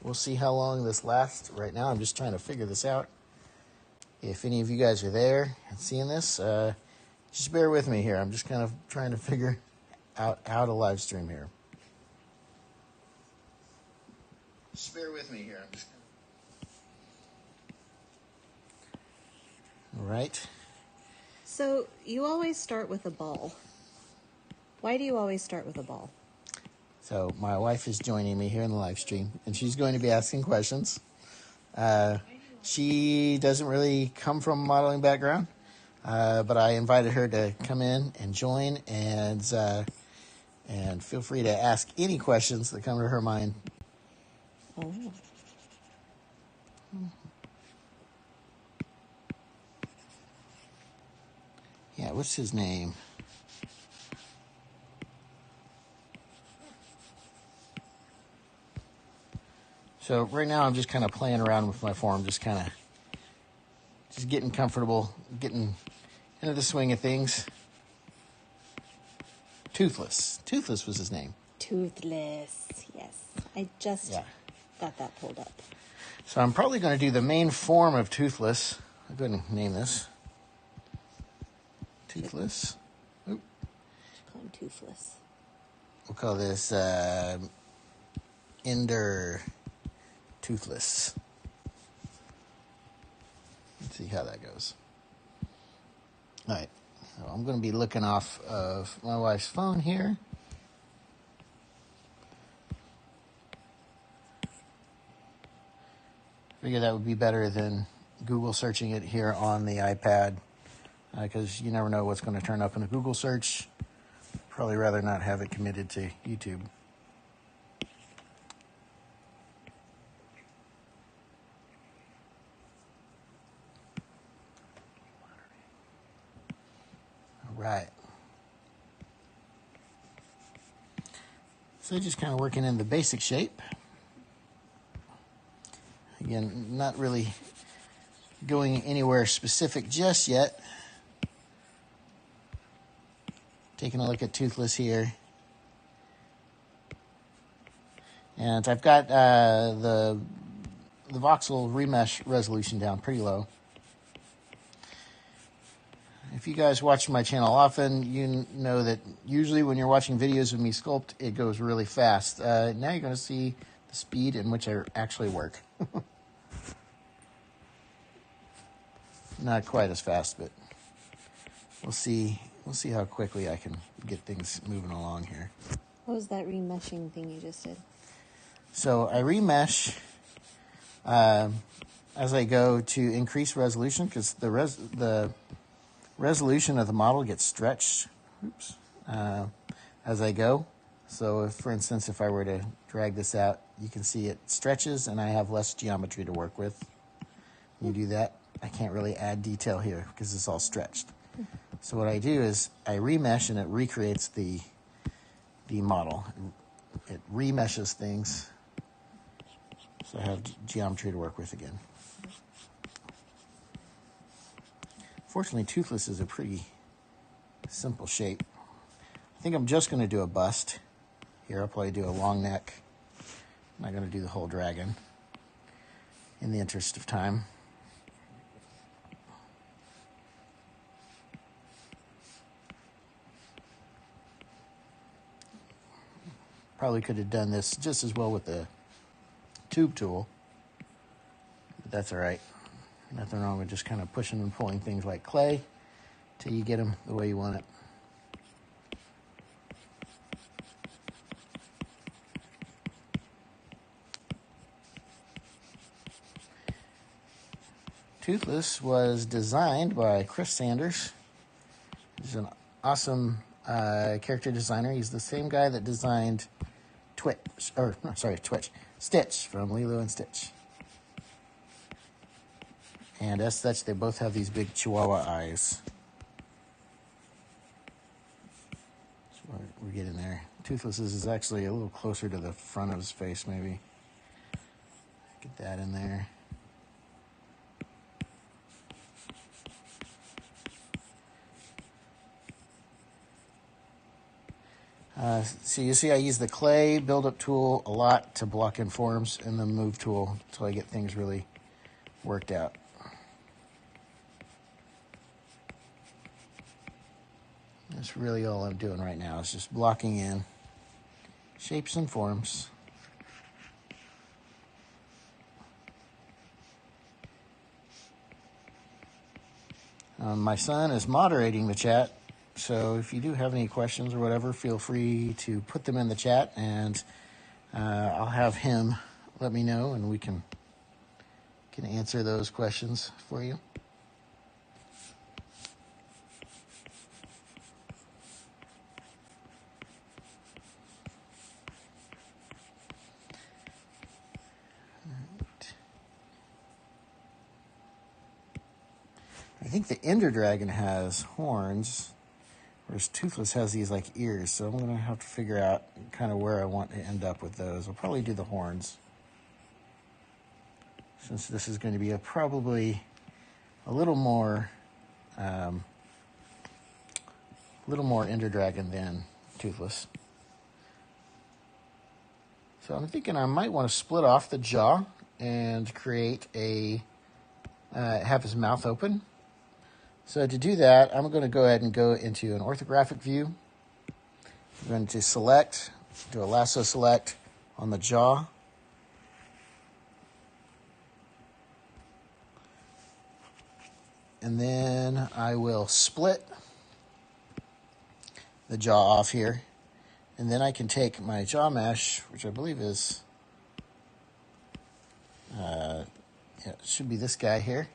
we'll see how long this lasts. Right now, I'm just trying to figure this out. If any of you guys are there and seeing this, just bear with me here. I'm just kind of trying to figure out how to live stream here. Just bear with me here. All right. So you always start with a ball. Why do you always start with a ball? So my wife is joining me here in the live stream, and she's going to be asking questions. She doesn't really come from a modeling background, but I invited her to come in and join, and feel free to ask any questions that come to her mind. Oh. Yeah, what's his name? So right now I'm just kind of playing around with my form, just getting comfortable, getting into the swing of things. Toothless. Toothless was his name. Toothless, yes. I just got that pulled up. So I'm probably going to do the main form of Toothless. I'll go ahead and name this. Toothless. Oop. Just call him Toothless. We'll call this ENDER Toothless. Let's see how that goes. All right. So I'm going to be looking off of my wife's phone here. Figure that would be better than Google searching it here on the iPad, because you never know what's going to turn up in a Google search. Probably rather not have it committed to YouTube. All right. So just kind of working in the basic shape. Again, not really going anywhere specific just yet. Taking a look at Toothless here. And I've got the voxel remesh resolution down pretty low. If you guys watch my channel often, you know that usually when you're watching videos of me sculpt, it goes really fast. Now you're going to see the speed in which I actually work. Not quite as fast, but we'll see how quickly I can get things moving along here. What was that remeshing thing you just did? So I remesh as I go to increase resolution, because the resolution of the model gets stretched as I go. So if, for instance, if I were to drag this out, you can see it stretches and I have less geometry to work with. You do that, I can't really add detail here because it's all stretched. So what I do is I remesh and it recreates the model. It remeshes things so I have geometry to work with again. Fortunately, Toothless is a pretty simple shape. I think I'm just going to do a bust. Here I'll probably do a long neck. I'm not going to do the whole dragon in the interest of time. Probably could have done this just as well with the tube tool, but that's all right. Nothing wrong with just kind of pushing and pulling things like clay till you get them the way you want it. Toothless was designed by Chris Sanders. He's an awesome character designer. He's the same guy that designed Stitch from Lilo and Stitch. And as such, they both have these big chihuahua eyes. So we're getting there. Toothless is actually a little closer to the front of his face, maybe. Get that in there. So you see I use the clay build-up tool a lot to block in forms, and the move tool until I get things really worked out. That's really all I'm doing right now, is just blocking in shapes and forms. My son is moderating the chat, so if you do have any questions or whatever, feel free to put them in the chat, and I'll have him let me know, and we can answer those questions for you. I think the Ender Dragon has horns, whereas Toothless has these like ears, so I'm going to have to figure out kind of where I want to end up with those. I'll probably do the horns, since this is going to be probably a little more Ender Dragon than Toothless. So I'm thinking I might want to split off the jaw and create have his mouth open. So to do that, I'm going to go ahead and go into an orthographic view. I'm going to select, do a lasso select on the jaw. And then I will split the jaw off here. And then I can take my jaw mesh, which I believe is, it should be this guy here.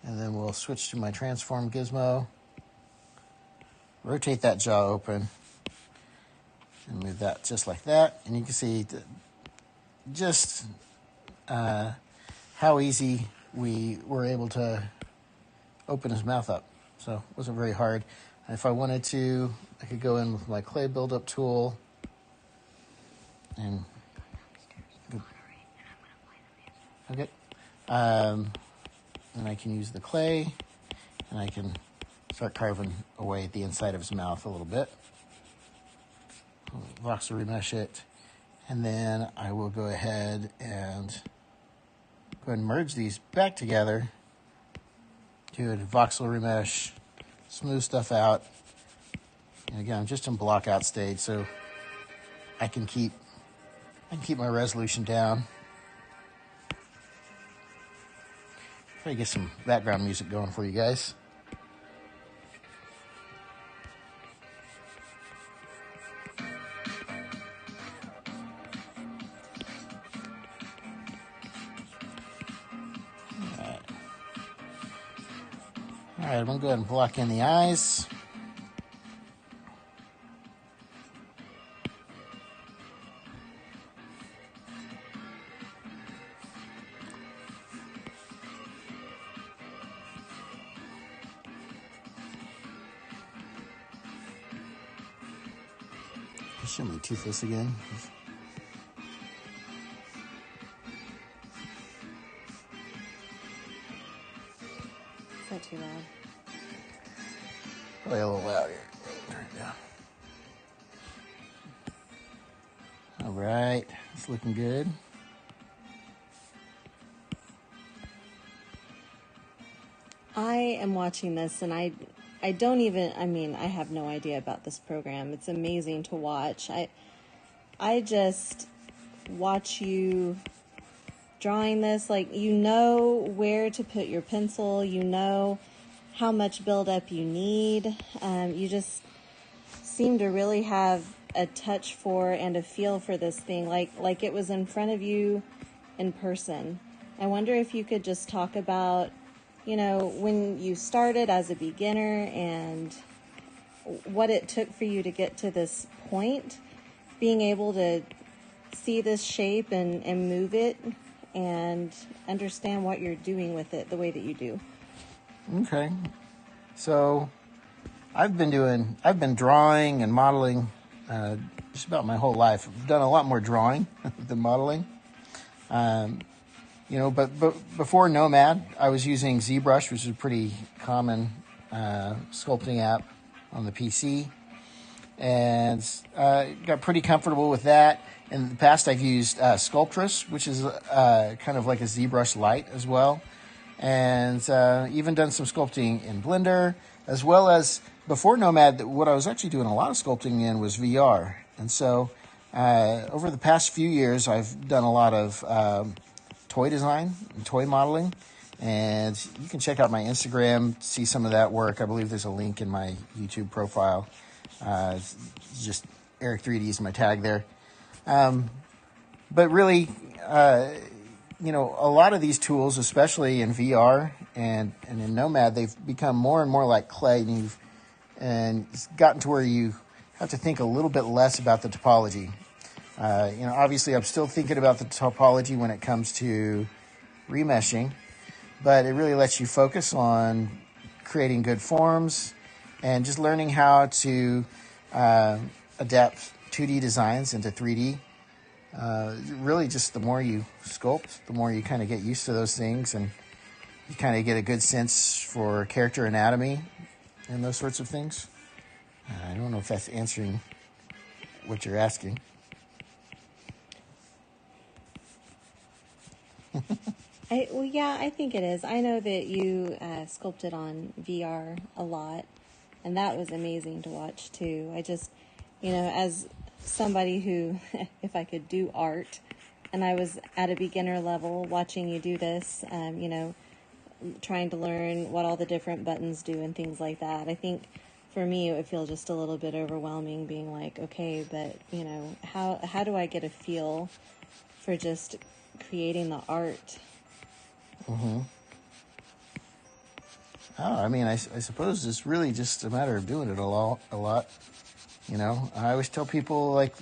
And then we'll switch to my transform gizmo, rotate that jaw open, and move that just like that. And you can see just how easy we were able to open his mouth up. So it wasn't very hard. If I wanted to, I could go in with my clay buildup tool and okay. And I can use the clay, and I can start carving away at the inside of his mouth a little bit. Voxel remesh it, and then I will go ahead and merge these back together. Do a voxel remesh, smooth stuff out. And again, I'm just in block out stage, so I can keep my resolution down. Try to get some background music going for you guys. All right, I'm going to go ahead and block in the eyes. Show me Toothless again. Is that too loud? Probably a little loud here. Turn it down. All right, it's looking good. I am watching this, and I don't even, I have no idea about this program. It's amazing to watch. I just watch you drawing this, like, you know where to put your pencil, you know how much buildup you need. You just seem to really have a touch for and a feel for this thing, like it was in front of you in person. I wonder if you could just talk about, when you started as a beginner and what it took for you to get to this point, being able to see this shape and move it and understand what you're doing with it the way that you do. Okay. So I've been drawing and modeling just about my whole life. I've done a lot more drawing than modeling. But before Nomad, I was using ZBrush, which is a pretty common sculpting app on the PC. and got pretty comfortable with that. In the past, I've used Sculptress, which is kind of like a ZBrush Lite as well, and even done some sculpting in Blender, as well as before Nomad. What I was actually doing a lot of sculpting in was VR, and so over the past few years, I've done a lot of toy design and toy modeling, and you can check out my Instagram, see some of that work. I believe there's a link in my YouTube profile. Just Eric 3D is my tag there. But really, you know, a lot of these tools, especially in VR and in Nomad, they've become more and more like clay, and it's gotten to where you have to think a little bit less about the topology. You know, obviously, I'm still thinking about the topology when it comes to remeshing, but it really lets you focus on creating good forms and just learning how to adapt 2D designs into 3D. Really, just the more you sculpt, the more you kind of get used to those things, and you kind of get a good sense for character anatomy and those sorts of things. I don't know if that's answering what you're asking. Yeah, I think it is. I know that you sculpted on VR a lot, and that was amazing to watch too. I just, you know, as somebody who, if I could do art, and I was at a beginner level watching you do this, you know, trying to learn what all the different buttons do and things like that. I think for me it would feel just a little bit overwhelming, being like, okay, but you know, how do I get a feel for just creating the art? Mm-hmm. Oh, I mean, I suppose it's really just a matter of doing it a lot. You know, I always tell people, like,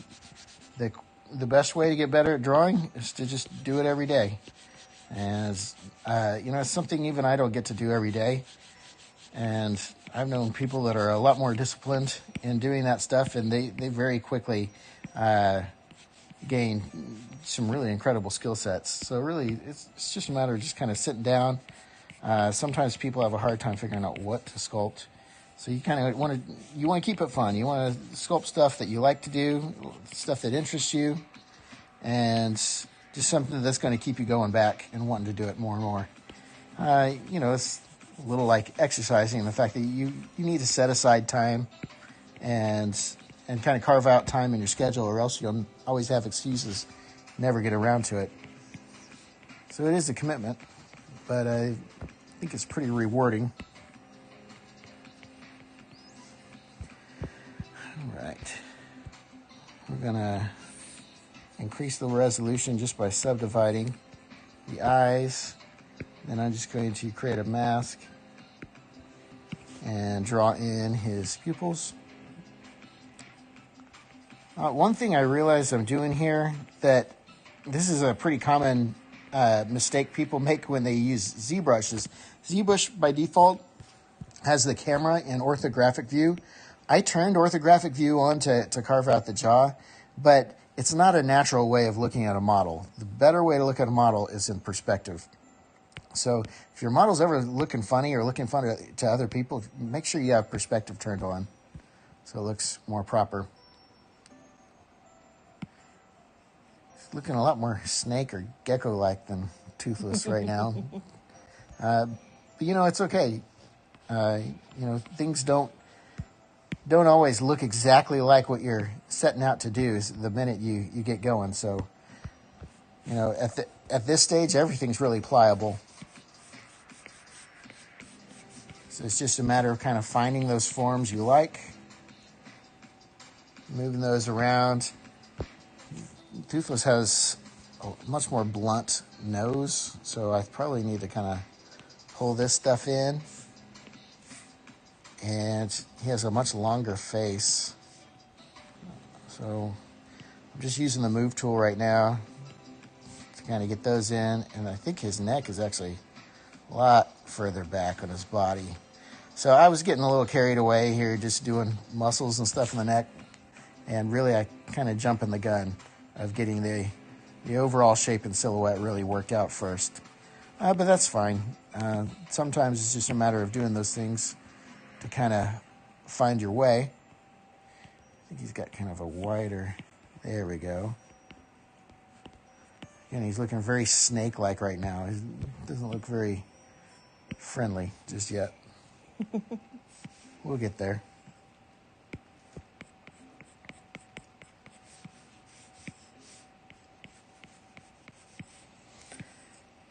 the best way to get better at drawing is to just do it every day. And, you know, it's something even I don't get to do every day. And I've known people that are a lot more disciplined in doing that stuff, and they very quickly gain some really incredible skill sets. So really, it's just a matter of just kind of sitting down. Sometimes people have a hard time figuring out what to sculpt. So you kind of want to keep it fun. You want to sculpt stuff that you like to do, stuff that interests you, and just something that's going to keep you going back and wanting to do it more and more. You know, it's a little like exercising in the fact that you need to set aside time and kind of carve out time in your schedule, or else you'll always have excuses, never get around to it. So it is a commitment, but I think it's pretty rewarding. All right. We're going to increase the resolution just by subdividing the eyes. Then I'm just going to create a mask and draw in his pupils. One thing I realize I'm doing here, that this is a pretty common mistake people make when they use ZBrush. ZBrush by default has the camera in orthographic view. I turned orthographic view on to carve out the jaw, but it's not a natural way of looking at a model. The better way to look at a model is in perspective. So if your model's ever looking funny or looking funny to other people, make sure you have perspective turned on so it looks more proper. It's looking a lot more snake or gecko-like than toothless right now. But, you know, it's okay. You know, things don't always look exactly like what you're setting out to do the minute you get going. So, you know, at this stage, everything's really pliable. So it's just a matter of kind of finding those forms you like, moving those around. Toothless has a much more blunt nose, so I probably need to kind of pull this stuff in. And he has a much longer face. So I'm just using the move tool right now to kind of get those in. And I think his neck is actually a lot further back on his body. So I was getting a little carried away here, just doing muscles and stuff in the neck. And really, I kind of jumping the gun of getting the overall shape and silhouette really worked out first. But that's fine. Sometimes it's just a matter of doing those things to kind of find your way. think he's got kind of a wider, there we go. And he's looking very snake-like right now. He doesn't look very friendly just yet. We'll get there.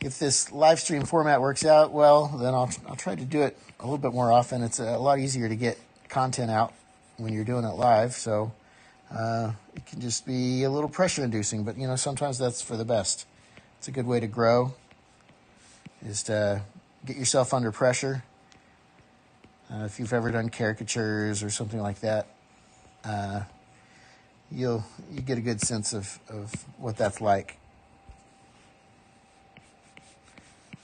If this live stream format works out well, then I'll try to do it a little bit more often. It's a lot easier to get content out when you're doing it live, so it can just be a little pressure-inducing, but, you know, sometimes that's for the best. It's a good way to grow, is to get yourself under pressure. If you've ever done caricatures or something like that, you get a good sense of what that's like.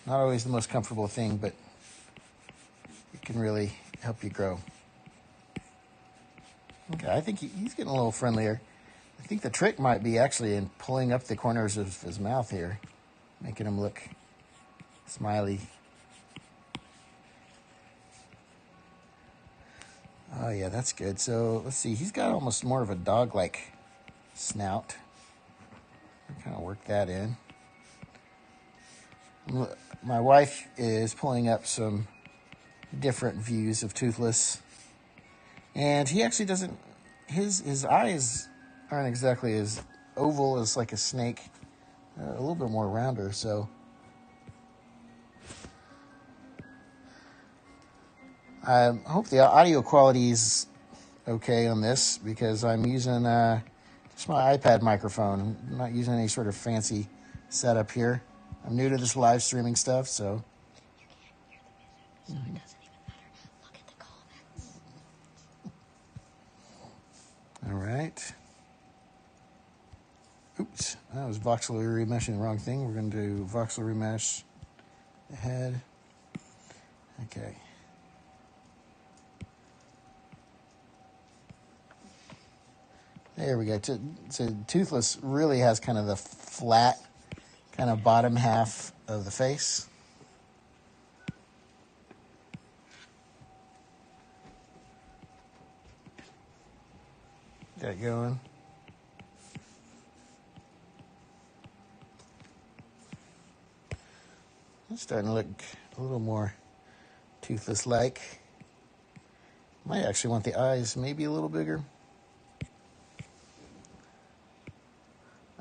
Not always the most comfortable thing, but it can really help you grow. Okay, I think he's getting a little friendlier. I think the trick might be actually in pulling up the corners of his mouth here, making him look smiley. Oh yeah, that's good. So let's see, he's got almost more of a dog-like snout. Kind of work that in. My wife is pulling up some different views of Toothless, and he actually doesn't, his eyes aren't exactly as oval as like a snake, a little bit more rounder, so I hope the audio quality is okay on this, because I'm using just my iPad microphone. I'm not using any sort of fancy setup here. I'm new to this live streaming stuff, so. You can't hear the message, so it doesn't even matter. Look at the comments. All right. Oops, that was voxel remeshing the wrong thing. We're going to do voxel remesh the head. Okay. There we go. So Toothless really has kind of the flat, kind of bottom half of the face. Get going. It's starting to look a little more Toothless-like. Might actually want the eyes maybe a little bigger.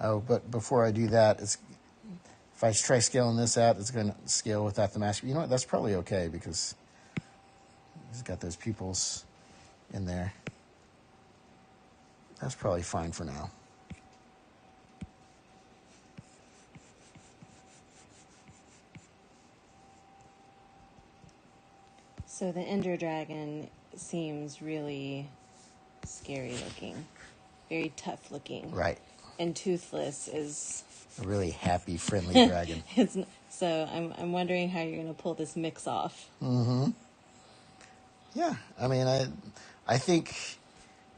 Oh, but before I do that, if I try scaling this out, it's going to scale without the mask. You know what? That's probably okay, because he's got those pupils in there. That's probably fine for now. So the Ender Dragon seems really scary looking, very tough looking. Right. And Toothless is A really happy, friendly dragon. So I'm wondering how you're going to pull this mix off. Mm-hmm. Yeah, I mean, I think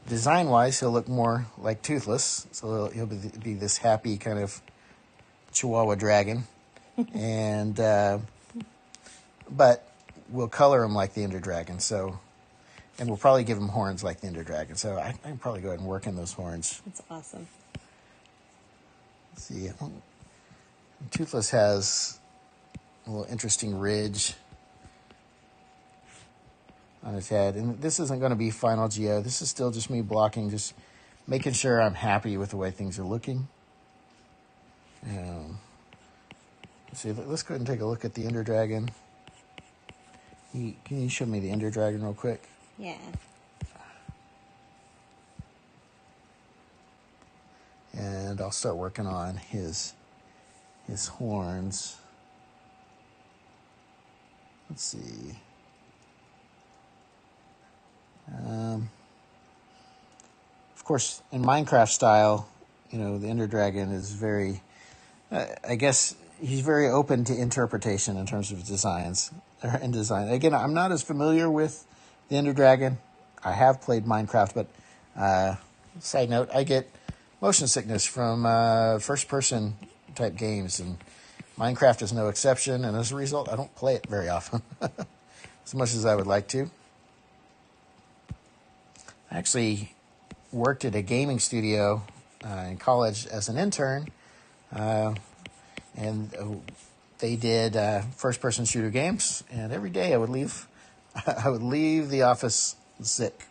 design-wise, he'll look more like Toothless. So he'll be this happy kind of Chihuahua dragon, and but we'll color him like the Ender Dragon. So, and we'll probably give him horns like the Ender Dragon. So I can probably go ahead and work in those horns. That's awesome. Let's see, Toothless has a little interesting ridge on his head. And this isn't going to be final geo. This is still just me blocking, just making sure I'm happy with the way things are looking. Let's see, let's go ahead and take a look at the Ender Dragon. Can you show me the Ender Dragon real quick? Yeah. And I'll start working on his horns. Let's see. Of course, in Minecraft style, you know, the Ender Dragon is very, I guess he's very open to interpretation in terms of designs and design. Again, I'm not as familiar with the Ender Dragon. I have played Minecraft, but side note, I get motion sickness from first-person type games, and Minecraft is no exception, and as a result, I don't play it very often, as much as I would like to. Actually, worked at a gaming studio in college as an intern, and they did first-person shooter games. And every day I would leave, I would leave the office sick.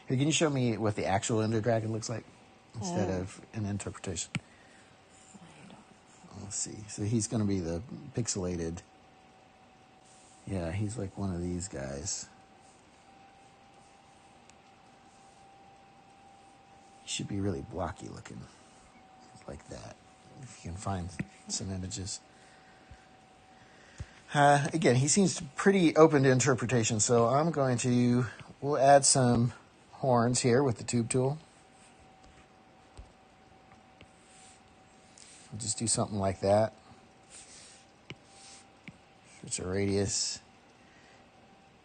Here, can you show me what the actual Ender Dragon looks like instead of an interpretation? Let's see. So he's going to be the pixelated. Yeah, he's like one of these guys. He should be really blocky looking, like that, if you can find some images. Again, he seems pretty open to interpretation, so we'll add some horns here with the tube tool. We'll just do something like that. Switch a radius.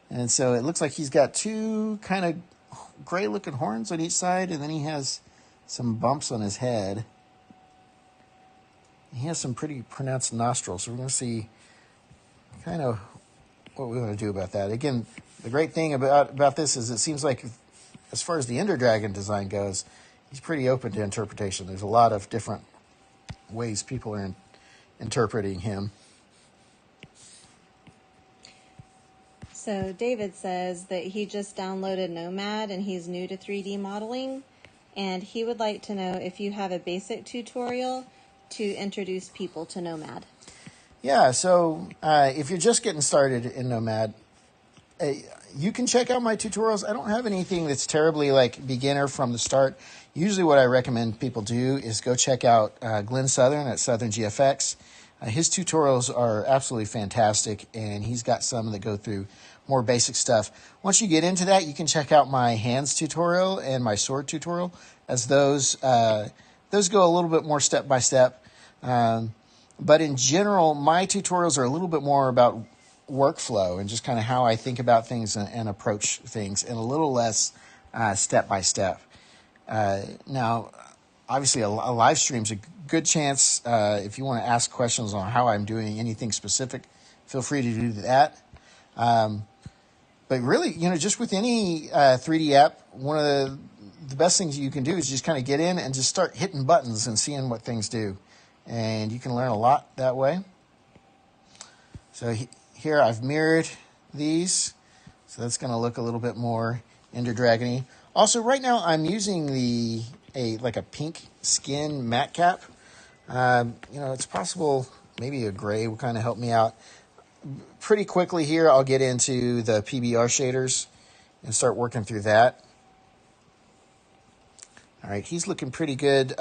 And so it looks like he's got two kind of gray looking horns on each side, and then he has some bumps on his head. He has some pretty pronounced nostrils, so we're going to see kind of what we want to do about that. Again, the great thing about this is it seems like, as far as the Ender Dragon design goes, he's pretty open to interpretation. There's a lot of different ways people are interpreting him. So David says that he just downloaded Nomad and he's new to 3D modeling, and he would like to know if you have a basic tutorial to introduce people to Nomad. Yeah, so if you're just getting started in Nomad, you can check out my tutorials. I don't have anything that's terribly like beginner from the start. Usually what I recommend people do is go check out Glenn Southern at Southern GFX. His tutorials are absolutely fantastic, and he's got some that go through more basic stuff. Once you get into that, you can check out my hands tutorial and my sword tutorial, as those go a little bit more step by step. But in general, my tutorials are a little bit more about workflow and just kind of how I think about things and approach things, and a little less step by step. Now, obviously, a live stream's a good chance. If you want to ask questions on how I'm doing anything specific, feel free to do that. But really, just with any 3D app, one of the best things you can do is just kind of get in and just start hitting buttons and seeing what things do. And you can learn a lot that way. So here I've mirrored these. So that's going to look a little bit more Ender Dragon-y. Also, right now I'm using a pink skin matte cap. It's possible maybe a gray will kind of help me out. Pretty quickly here, I'll get into the PBR shaders and start working through that. All right, he's looking pretty good.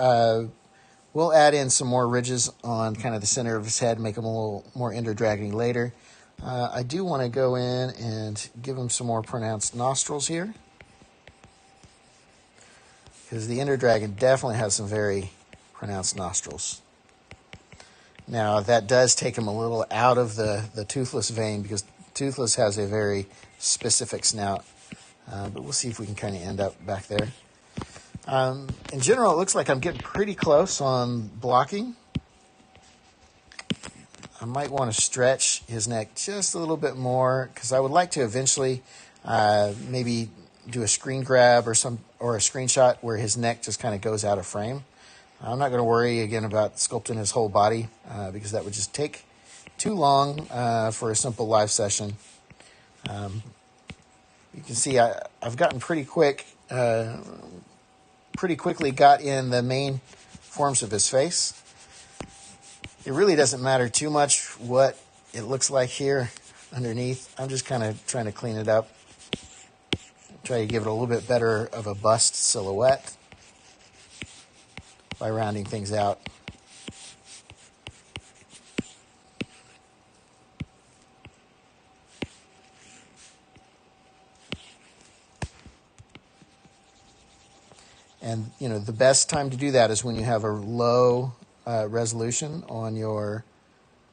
We'll add in some more ridges on kind of the center of his head, make him a little more Ender Dragon-y later. I do want to go in and give him some more pronounced nostrils here, because the Ender Dragon definitely has some very pronounced nostrils. Now, that does take him a little out of the Toothless vein, because Toothless has a very specific snout. But we'll see if we can kind of end up back there. In general, it looks like I'm getting pretty close on blocking. I might want to stretch his neck just a little bit more, because I would like to eventually maybe do a screen grab or a screenshot where his neck just kind of goes out of frame. I'm not going to worry again about sculpting his whole body, because that would just take too long for a simple live session. You can see I've gotten pretty quickly got in the main forms of his face. It really doesn't matter too much what it looks like here underneath. I'm just kind of trying to clean it up. Try to give it a little bit better of a bust silhouette by rounding things out. And, the best time to do that is when you have a low resolution on your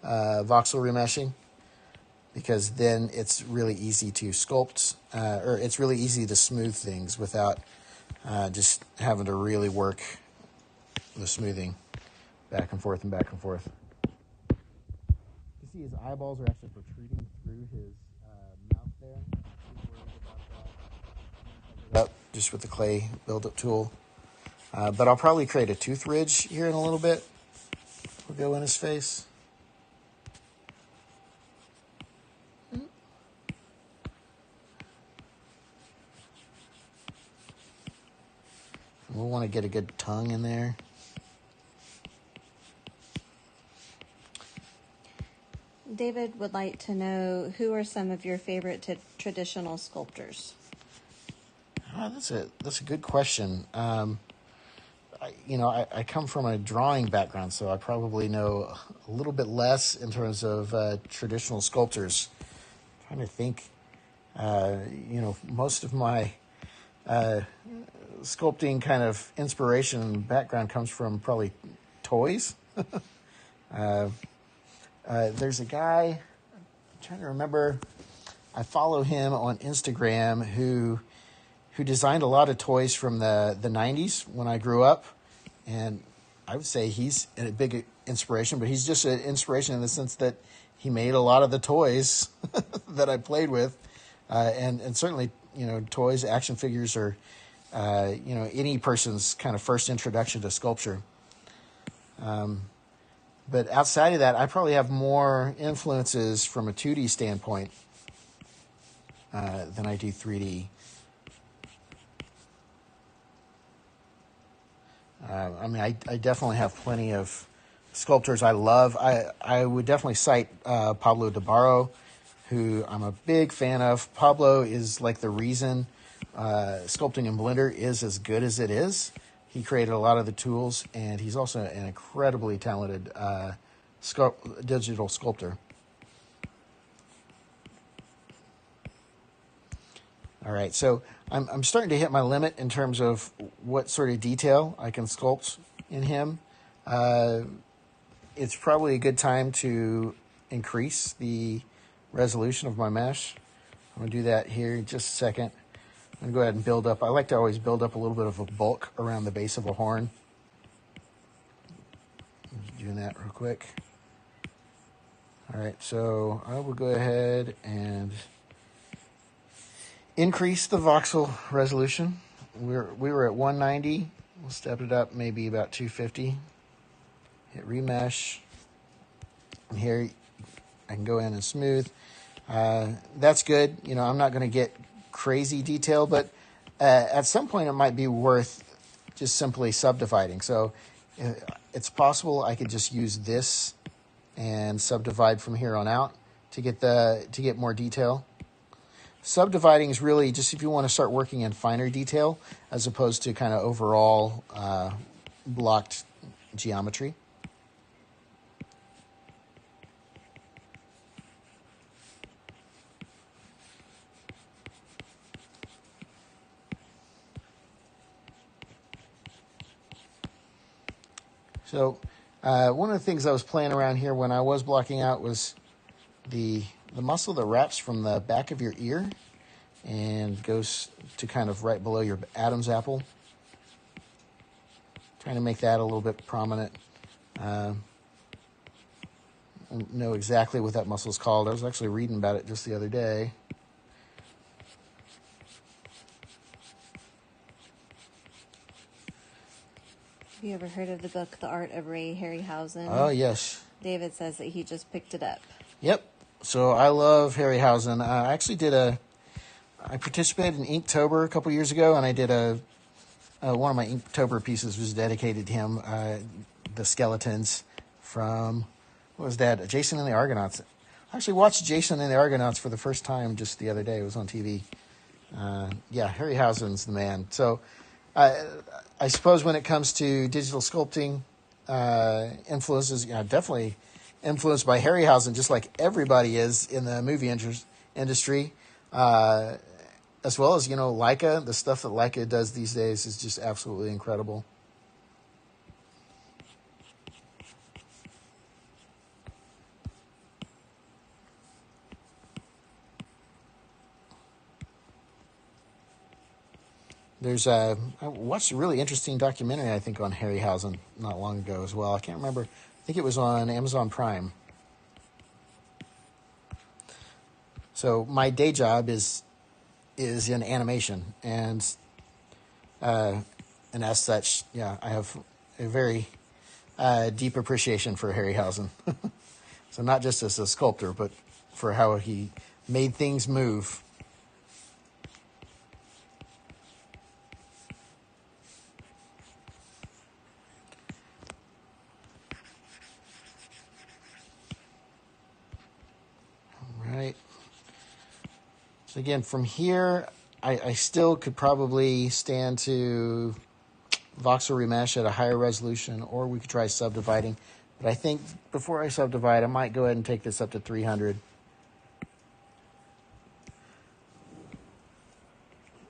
voxel remeshing, because then it's really easy to sculpt, or it's really easy to smooth things without just having to really work the smoothing back and forth and back and forth. You see his eyeballs are actually protruding through his mouth there. just with the clay build-up tool. But I'll probably create a tooth ridge here in a little bit. We'll go in his face. We'll want to get a good tongue in there. David would like to know, who are some of your favorite traditional sculptors? Oh, that's a good question. I come from a drawing background, so I probably know a little bit less in terms of traditional sculptors. I'm trying to think. Most of my sculpting kind of inspiration and background comes from probably toys. There's a guy, I'm trying to remember, I follow him on Instagram who designed a lot of toys from the 90s when I grew up. And I would say he's a big inspiration, but he's just an inspiration in the sense that he made a lot of the toys that I played with. And certainly, toys, action figures are, any person's kind of first introduction to sculpture. But outside of that, I probably have more influences from a 2D standpoint than I do 3D. I definitely have plenty of sculptors I love. I would definitely cite Pablo DeBarro, who I'm a big fan of. Pablo is like the reason sculpting in Blender is as good as it is. He created a lot of the tools, and he's also an incredibly talented digital sculptor. All right, so I'm starting to hit my limit in terms of what sort of detail I can sculpt in him. It's probably a good time to increase the resolution of my mesh. I'm going to do that here in just a second. I'm going to go ahead and build up. I like to always build up a little bit of a bulk around the base of a horn. I'm just doing that real quick. All right, so I will go ahead and increase the voxel resolution. We were at 190. We'll step it up maybe about 250. Hit remesh. And here I can go in and smooth. That's good. I'm not going to get crazy detail, but at some point it might be worth just simply subdividing. So it's possible I could just use this and subdivide from here on out to get more detail. Subdividing is really just if you want to start working in finer detail as opposed to kind of overall blocked geometry. So one of the things I was playing around here when I was blocking out was the muscle that wraps from the back of your ear and goes to kind of right below your Adam's apple. Trying to make that a little bit prominent. I don't know exactly what that muscle is called. I was actually reading about it just the other day. Have you ever heard of the book, The Art of Ray Harryhausen? Oh, yes. David says that he just picked it up. Yep. So I love Harryhausen. I actually I participated in Inktober a couple years ago, and I did one of my Inktober pieces was dedicated to him, the skeletons from, what was that, Jason and the Argonauts. I actually watched Jason and the Argonauts for the first time just the other day. It was on TV. Harryhausen's the man. So I suppose when it comes to digital sculpting, influences, definitely influenced by Harryhausen, just like everybody is in the movie industry, as well as, Leica. The stuff that Leica does these days is just absolutely incredible. I watched a really interesting documentary, I think, on Harryhausen not long ago as well. I can't remember. I think it was on Amazon Prime. So my day job is in animation, and And as such, yeah, I have a very deep appreciation for Harryhausen. So not just as a sculptor, but for how he made things move. All right. So again, from here, I still could probably stand to voxel remesh at a higher resolution, or we could try subdividing. But I think before I subdivide, I might go ahead and take this up to 300.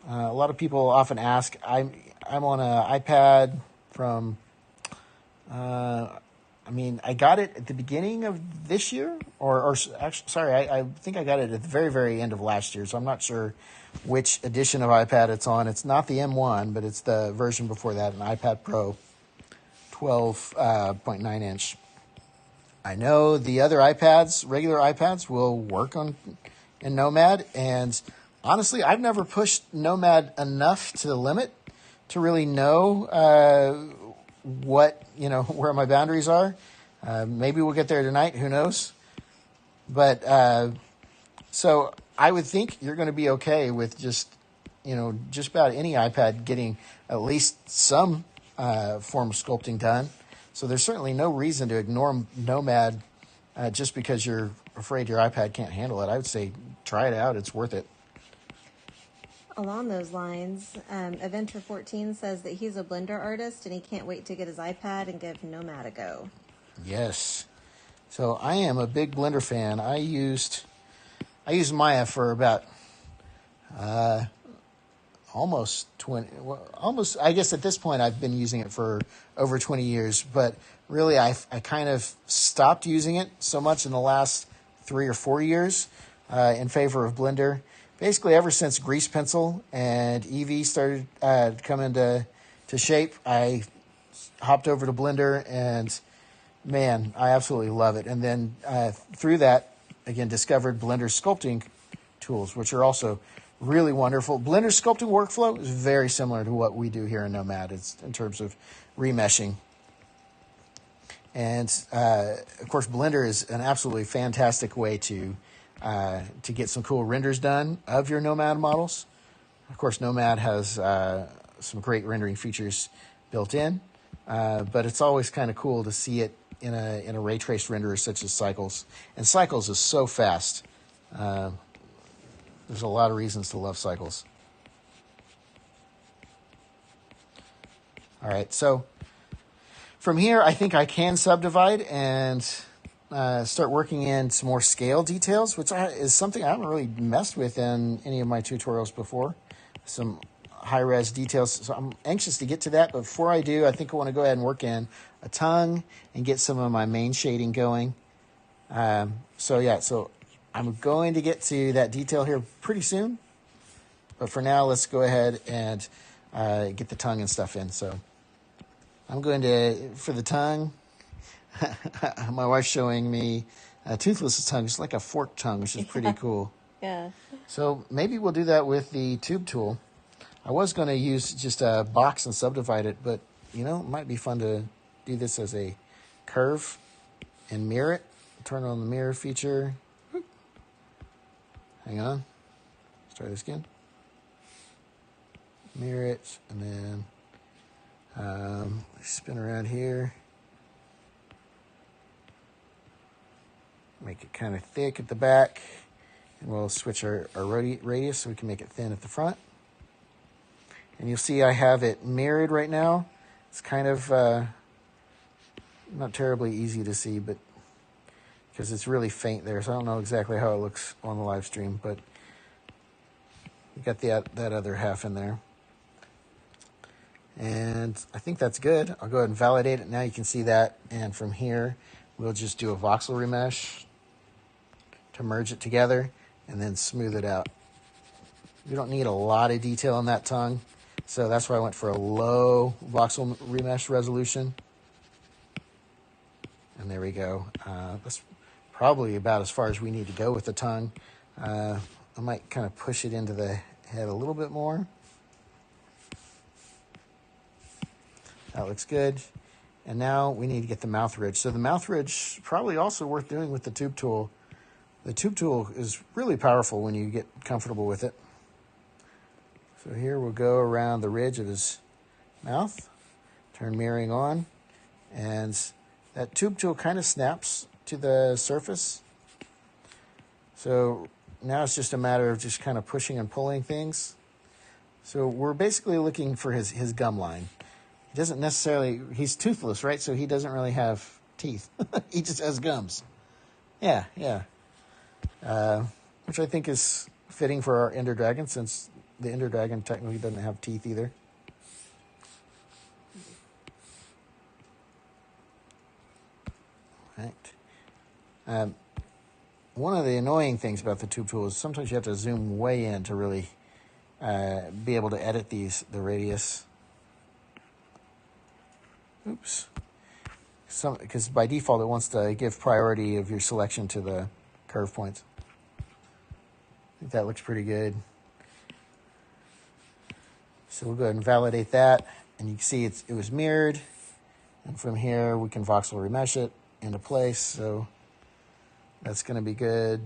A lot of people often ask, I'm on an iPad from, I got it at the beginning of this year, or actually, sorry, I think I got it at the very, very end of last year, so I'm not sure which edition of iPad it's on. It's not the M1, but it's the version before that, an iPad Pro 12.9 inch. I know the other iPads, regular iPads, will work in Nomad, and honestly, I've never pushed Nomad enough to the limit to really know where my boundaries are. Maybe we'll get there tonight. Who knows? But so I would think you're going to be okay with just about any iPad getting at least some form of sculpting done. So there's certainly no reason to ignore Nomad just because you're afraid your iPad can't handle it. I would say try it out. It's worth it. Along those lines, Adventure14 says that he's a Blender artist and he can't wait to get his iPad and give Nomad a go. Yes. So I am a big Blender fan. I used Maya for about almost 20, almost, I guess at this point I've been using it for over 20 years, but really I kind of stopped using it so much in the last 3 or 4 years in favor of Blender. Basically, ever since Grease Pencil and Eevee started to come into shape, I hopped over to Blender, and man, I absolutely love it. And then through that, again, discovered Blender sculpting tools, which are also really wonderful. Blender sculpting workflow is very similar to what we do here in Nomad. It's in terms of remeshing. And, of course, Blender is an absolutely fantastic way to get some cool renders done of your Nomad models. Of course, Nomad has some great rendering features built in, but it's always kind of cool to see it in a ray traced renderer such as Cycles. And Cycles is so fast. There's a lot of reasons to love Cycles. All right, so from here, I think I can subdivide and start working in some more scale details, which is something I haven't really messed with in any of my tutorials before. Some high-res details. So I'm anxious to get to that, but before I do, I think I want to go ahead and work in a tongue and get some of my main shading going. So I'm going to get to that detail here pretty soon, but for now, let's go ahead and get the tongue and stuff in. So I'm going to, for the tongue, my wife's showing me a toothless tongue. It's like a forked tongue, which is pretty cool. Yeah. So maybe we'll do that with the tube tool. I was going to use just a box and subdivide it, but, it might be fun to do this as a curve and mirror it. Turn on the mirror feature. Hang on. Let's try this again. Mirror it, and then spin around here. Make it kind of thick at the back, and we'll switch our radius so we can make it thin at the front. And you'll see I have it mirrored right now. It's kind of not terribly easy to see, but because it's really faint there, so I don't know exactly how it looks on the live stream, but you got that other half in there. And I think that's good. I'll go ahead and validate it. Now you can see that, and from here we'll just do a voxel remesh to merge it together and then smooth it out. We don't need a lot of detail on that tongue, so that's why I went for a low voxel remesh resolution. And there we go. That's probably about as far as we need to go with the tongue. I might kind of push it into the head a little bit more. That looks good. And now we need to get the mouth ridge. So the mouth ridge probably also worth doing with the tube tool. The tube tool is really powerful when you get comfortable with it. So here we'll go around the ridge of his mouth, turn mirroring on, and that tube tool kind of snaps to the surface. So now it's just a matter of just kind of pushing and pulling things. So we're basically looking for his gum line. He doesn't necessarily, he's toothless, right? So he doesn't really have teeth. He just has gums. Yeah. Which I think is fitting for our Ender Dragon, since the Ender Dragon technically doesn't have teeth either. Right. One of the annoying things about the tube tool is sometimes you have to zoom way in to really be able to edit the radius. Oops. Because by default it wants to give priority of your selection to the curve points. I think that looks pretty good. So we'll go ahead and validate that, and you can see it was mirrored, and from here we can voxel remesh it into place, so that's going to be good.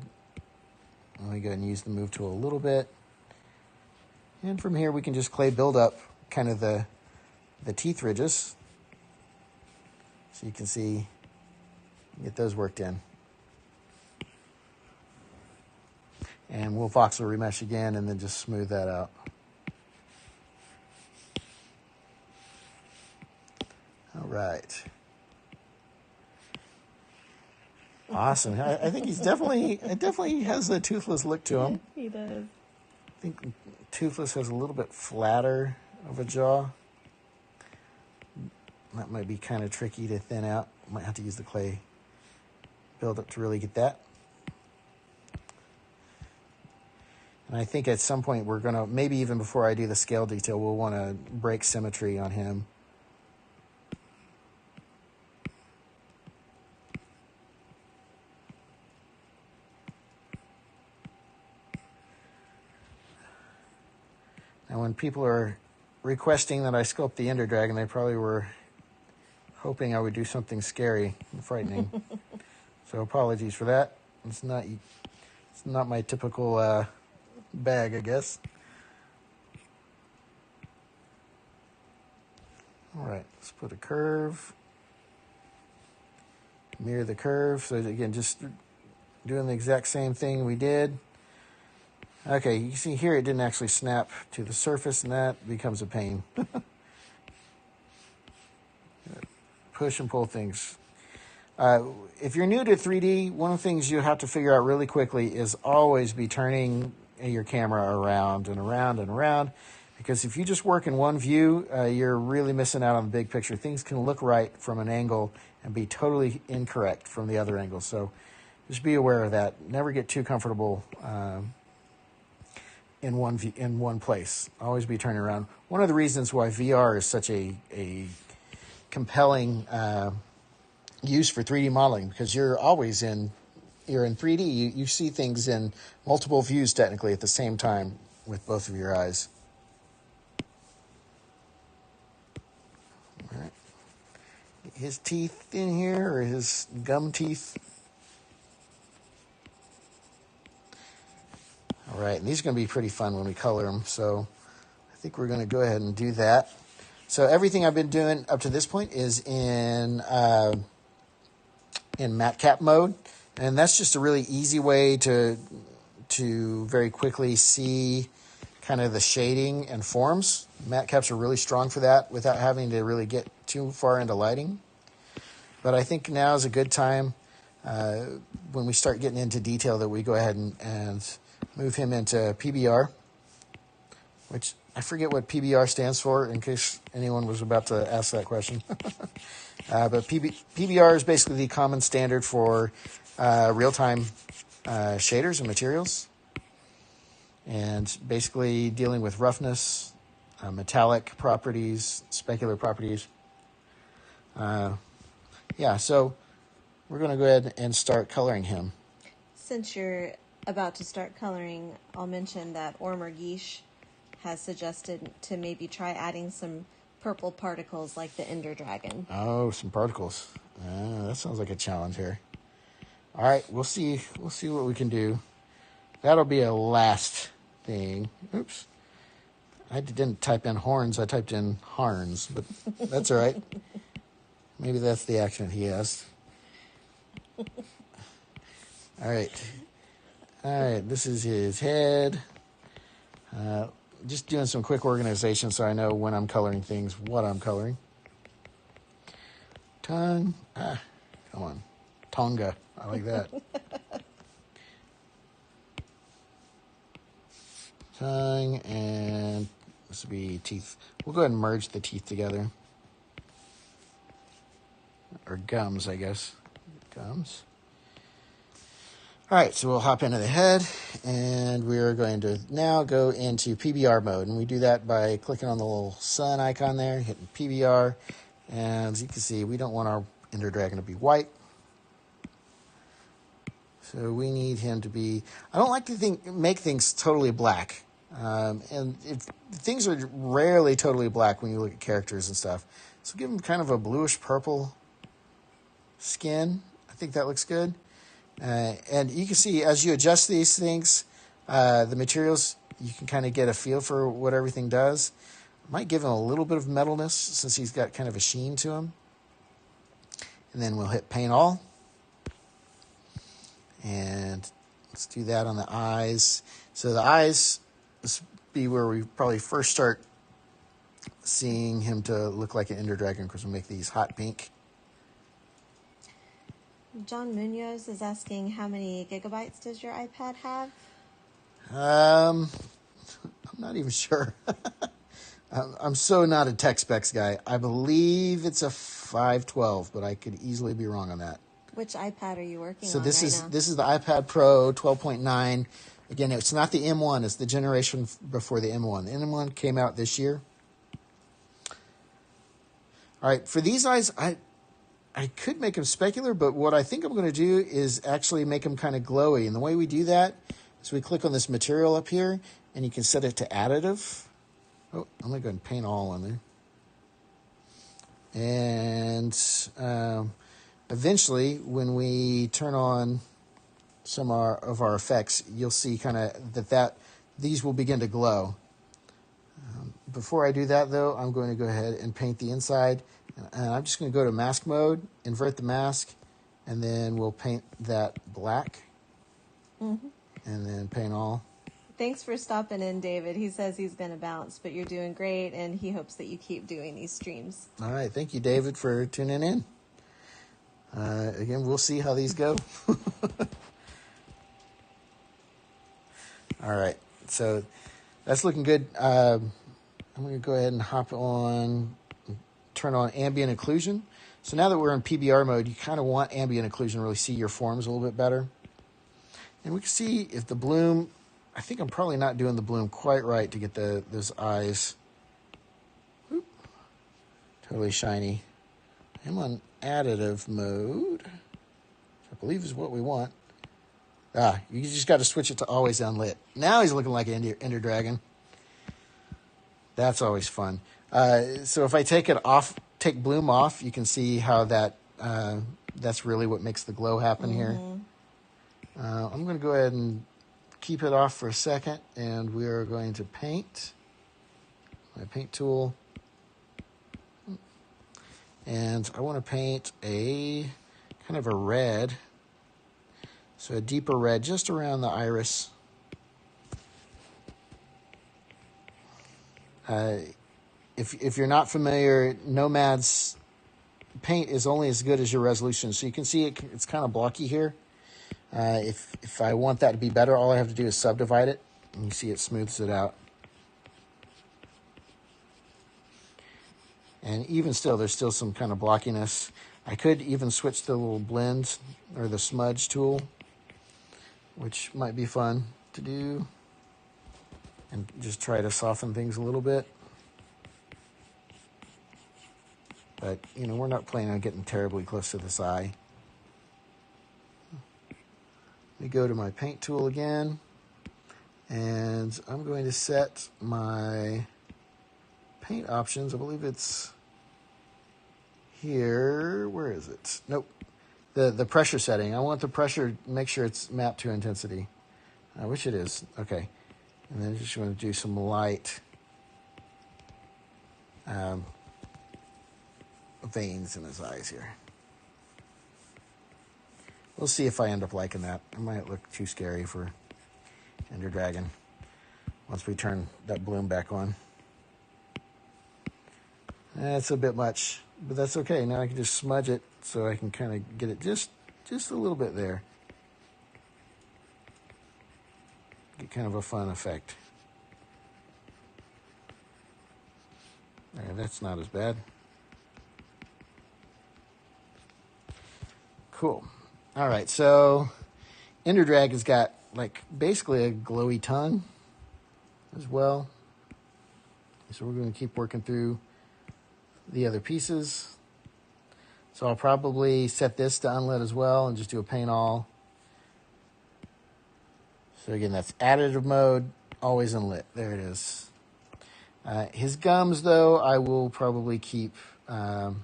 Let me go ahead and use the move tool a little bit, and from here we can just clay build up kind of the teeth ridges, so you can see, get those worked in. And we'll voxel remesh again and then just smooth that out. All right. Awesome. I think he's definitely has a toothless look to him. He does. I think toothless has a little bit flatter of a jaw. That might be kind of tricky to thin out. Might have to use the clay build-up to really get that. And I think at some point we're going to, maybe even before I do the scale detail, we'll want to break symmetry on him. Now when people are requesting that I sculpt the Ender Dragon, they probably were hoping I would do something scary and frightening. So apologies for that. It's not my typical bag, I guess. All right, let's put a curve. Mirror the curve. So again, just doing the exact same thing we did. Okay, you see here it didn't actually snap to the surface, and that becomes a pain. Push and pull things. If you're new to 3D, one of the things you have to figure out really quickly is always be turning your camera around and around and around, because if you just work in one view, you're really missing out on the big picture. Things can look right from an angle and be totally incorrect from the other angle. So just be aware of that. Never get too comfortable in one place. Always be turning around. One of the reasons why VR is such a compelling use for 3D modeling, because you're in 3D. You see things in multiple views technically at the same time with both of your eyes. All right. His teeth in here, or his gum teeth. All right, and these are going to be pretty fun when we color them, so I think we're going to go ahead and do that. So everything I've been doing up to this point is in matcap mode, and that's just a really easy way to very quickly see kind of the shading and forms. Matcaps are really strong for that without having to really get too far into lighting. But I think now is a good time when we start getting into detail that we go ahead and move him into PBR, which I forget what PBR stands for in case anyone was about to ask that question. But PBR is basically the common standard for real-time shaders and materials, and basically dealing with roughness, metallic properties, specular properties. So we're going to go ahead and start coloring him. Since you're about to start coloring, I'll mention that Ormer Geesh has suggested to maybe try adding some purple particles like the Ender Dragon. Oh, some particles. That sounds like a challenge here. All right, we'll see. We'll see what we can do. That'll be a last thing. Oops. I didn't type in horns. I typed in harns, but that's all right. Maybe that's the accent he has. All right. All right, this is his head. Just doing some quick organization so I know when I'm coloring things, what I'm coloring. Tongue. Come on. Tonga. I like that. Tongue, and this will be teeth. We'll go ahead and merge the teeth together. Or gums, I guess. Gums. All right, so we'll hop into the head, and we're going to now go into PBR mode. And we do that by clicking on the little sun icon there, hitting PBR. And as you can see, we don't want our Ender Dragon to be white. So we need him to be... I don't like to make things totally black. Things are rarely totally black when you look at characters and stuff. So give him kind of a bluish purple skin. I think that looks good. And you can see as you adjust these things, the materials, you can kind of get a feel for what everything does. Might give him a little bit of metalness since he's got kind of a sheen to him. And then we'll hit paint all. And let's do that on the eyes. So the eyes, this will be where we probably first start seeing him to look like an Ender Dragon, because we'll make these hot pink. John Munoz is asking, how many gigabytes does your iPad have? I'm not even sure. I'm so not a tech specs guy. I believe it's a 512, but I could easily be wrong on that. Which iPad are you working on So this right now? is the iPad Pro 12.9. Again, it's not the M1. It's the generation before the M1. The M1 came out this year. All right, for these eyes, I could make them specular, but what I think I'm going to do is actually make them kind of glowy. And the way we do that is we click on this material up here, and you can set it to additive. Oh, I'm going to go ahead and paint all on there. And eventually, when we turn on some of our effects, you'll see kind of that these will begin to glow. Before I do that, though, I'm going to go ahead and paint the inside. And I'm just going to go to mask mode, invert the mask, and then we'll paint that black. Mm-hmm. And then paint all. Thanks for stopping in, David. He says he's going to bounce, but you're doing great, and he hopes that you keep doing these streams. All right. Thank you, David, for tuning in. Again, we'll see how these go. All right. So that's looking good. I'm going to go ahead and hop on, turn on ambient occlusion. So now that we're in PBR mode, you kind of want ambient occlusion to really see your forms a little bit better. And we can see if the bloom, I think I'm probably not doing the bloom quite right to get those eyes totally shiny. I'm on additive mode, which I believe is what we want. You just got to switch it to always unlit. Now he's looking like an Ender Dragon. That's always fun. So if I take bloom off, you can see how that's really what makes the glow happen here. I'm going to go ahead and keep it off for a second, and we are going to paint. My paint tool. And I want to paint a kind of a red. So a deeper red just around the iris. If you're not familiar, Nomad's paint is only as good as your resolution. So you can see it's kind of blocky here. If I want that to be better, all I have to do is subdivide it. And you see it smooths it out. And even still, there's still some kind of blockiness. I could even switch the little blend or the smudge tool, which might be fun to do. And just try to soften things a little bit. But, we're not planning on getting terribly close to this eye. Let me go to my paint tool again. And I'm going to set my paint options. I believe it's here. Where is it? Nope. The pressure setting. I want the pressure, make sure it's mapped to intensity. I wish it is. Okay. And then just want to do some light veins in his eyes here. We'll see if I end up liking that. It might look too scary for Ender Dragon once we turn that bloom back on. That's a bit much, but that's okay. Now I can just smudge it so I can kind of get it just a little bit there. Get kind of a fun effect. That's not as bad. Cool. All right, so Ender Drag has got like basically a glowy tongue as well. So we're going to keep working through the other pieces. So I'll probably set this to unlit as well and just do a paint all. So again, that's additive mode, always unlit. There it is. His gums, though, I will probably keep. I'll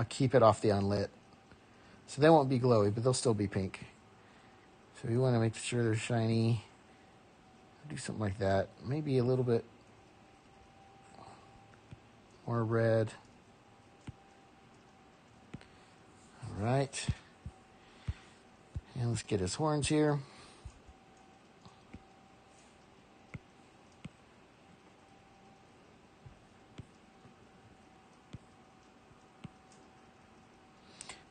keep it off the unlit, so they won't be glowy, but they'll still be pink. So we want to make sure they're shiny. Do something like that. Maybe a little bit more red. All right. And let's get his horns here.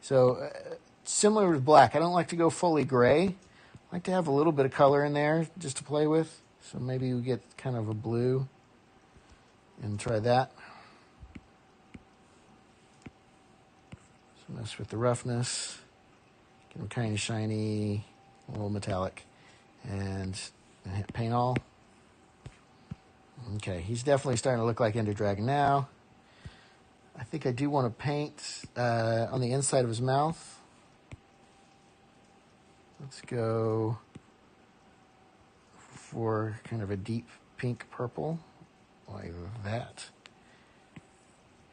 So similar with black, I don't like to go fully gray. I like to have a little bit of color in there just to play with. So maybe we get kind of a blue and try that. So mess with the roughness. Get them kind of shiny, a little metallic. And hit paint all. Okay, he's definitely starting to look like Ender Dragon now. I think I do want to paint on the inside of his mouth. Let's go for kind of a deep pink purple, like that.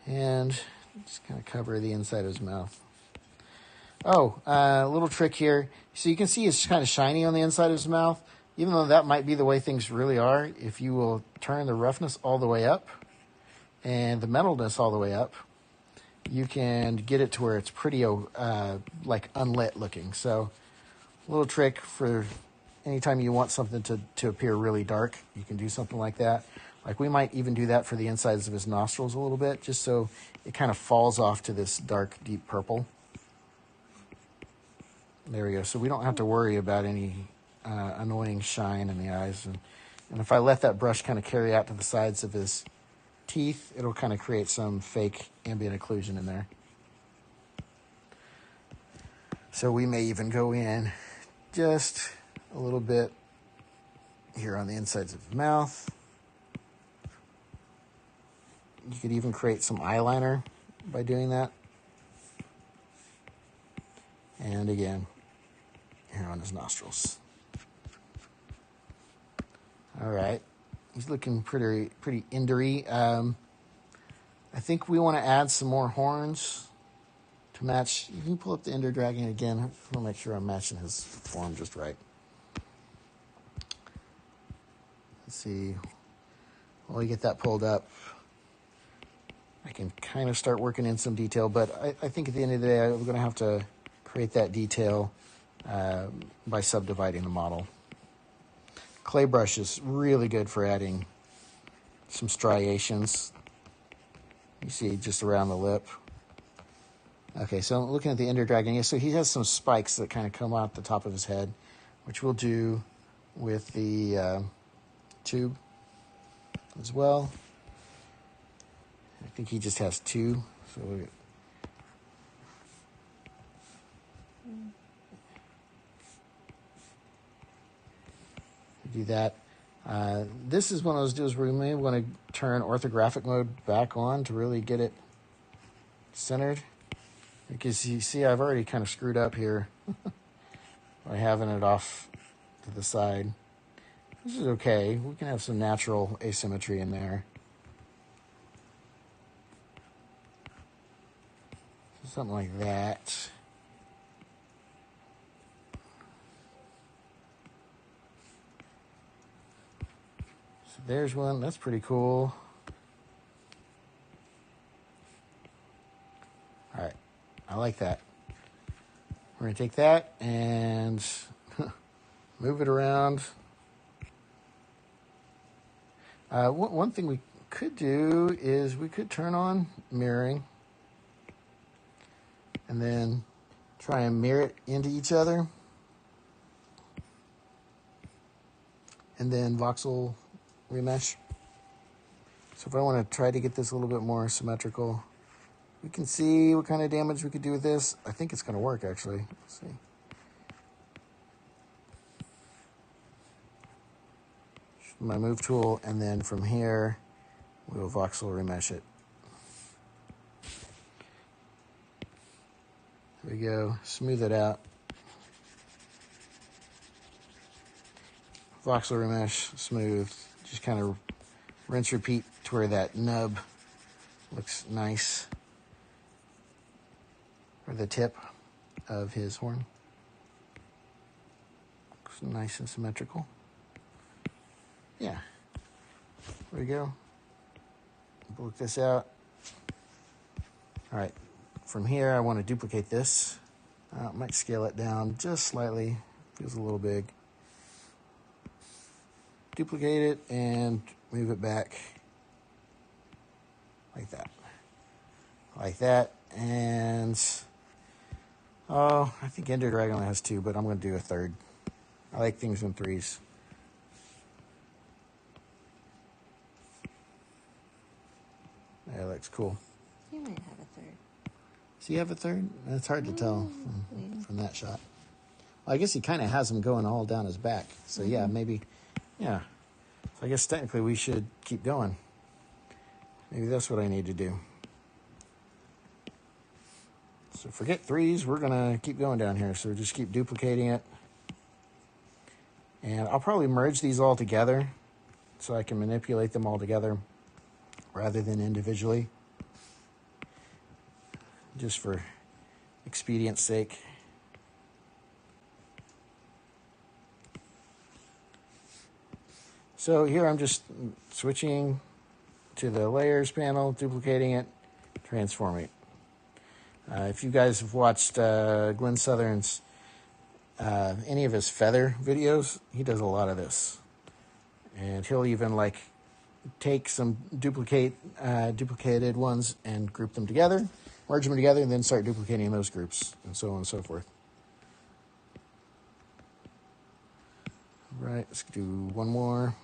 And just kind of cover the inside of his mouth. Oh, a little trick here. So you can see it's kind of shiny on the inside of his mouth. Even though that might be the way things really are, if you will turn the roughness all the way up and the metalness all the way up, you can get it to where it's pretty like unlit looking. So a little trick for anytime you want something to appear really dark, you can do something like that. Like we might even do that for the insides of his nostrils a little bit, just so it kind of falls off to this dark, deep purple. There we go. So we don't have to worry about any annoying shine in the eyes. And if I let that brush kind of carry out to the sides of his teeth, it'll kind of create some fake ambient occlusion in there. So we may even go in just a little bit here on the insides of the mouth. You could even create some eyeliner by doing that. And again, here on his nostrils. All right. He's looking pretty endery. I think we want to add some more horns to match. You can pull up the Ender Dragon again. I want to make sure I'm matching his form just right. Let's see. While we get that pulled up, I can kind of start working in some detail, but I think at the end of the day, we're going to have to create that detail by subdividing the model. Clay brush is really good for adding some striations. You see just around the lip. Okay, so I'm looking at the Ender Dragon. Yeah, so he has some spikes that kind of come out the top of his head, which we'll do with the tube as well. I think he just has two. So do that. This is one of those deals where we may want to turn orthographic mode back on to really get it centered. Because you see, I've already kind of screwed up here by having it off to the side. This is okay. We can have some natural asymmetry in there. something like that. So there's one. That's pretty cool. All right. I like that. We're going to take that and move it around. One thing we could do is we could turn on mirroring and then try and mirror it into each other. And then voxel remesh. So if I want to try to get this a little bit more symmetrical, we can see what kind of damage we could do with this. I think it's going to work, actually. Let's see. My move tool, and then from here, we'll voxel remesh it. There we go. Smooth it out. Voxel remesh, smooth. Just kind of rinse, repeat to where that nub looks nice. Or the tip of his horn. Looks nice and symmetrical. Yeah. There we go. Look this out. All right. From here, I want to duplicate this. I might scale it down just slightly. Feels a little big. Duplicate it and move it back like that. Like that. And I think Ender Dragon has 2, but I'm going to do a 3rd. I like things in 3s. That looks cool. You might have a 3rd. So you have a 3rd? It's hard to tell from that shot. Well, I guess he kind of has them going all down his back. So yeah, maybe, yeah. So I guess technically we should keep going. Maybe that's what I need to do. So forget 3s. We're going to keep going down here. So just keep duplicating it. And I'll probably merge these all together so I can manipulate them all together rather than individually, just for expedience sake. So here I'm just switching to the layers panel, duplicating it, transforming it. If you guys have watched Glenn Southern's, any of his feather videos, he does a lot of this. And he'll even like take some duplicated ones and group them together, merge them together, and then start duplicating those groups, and so on and so forth. All right, let's do one more.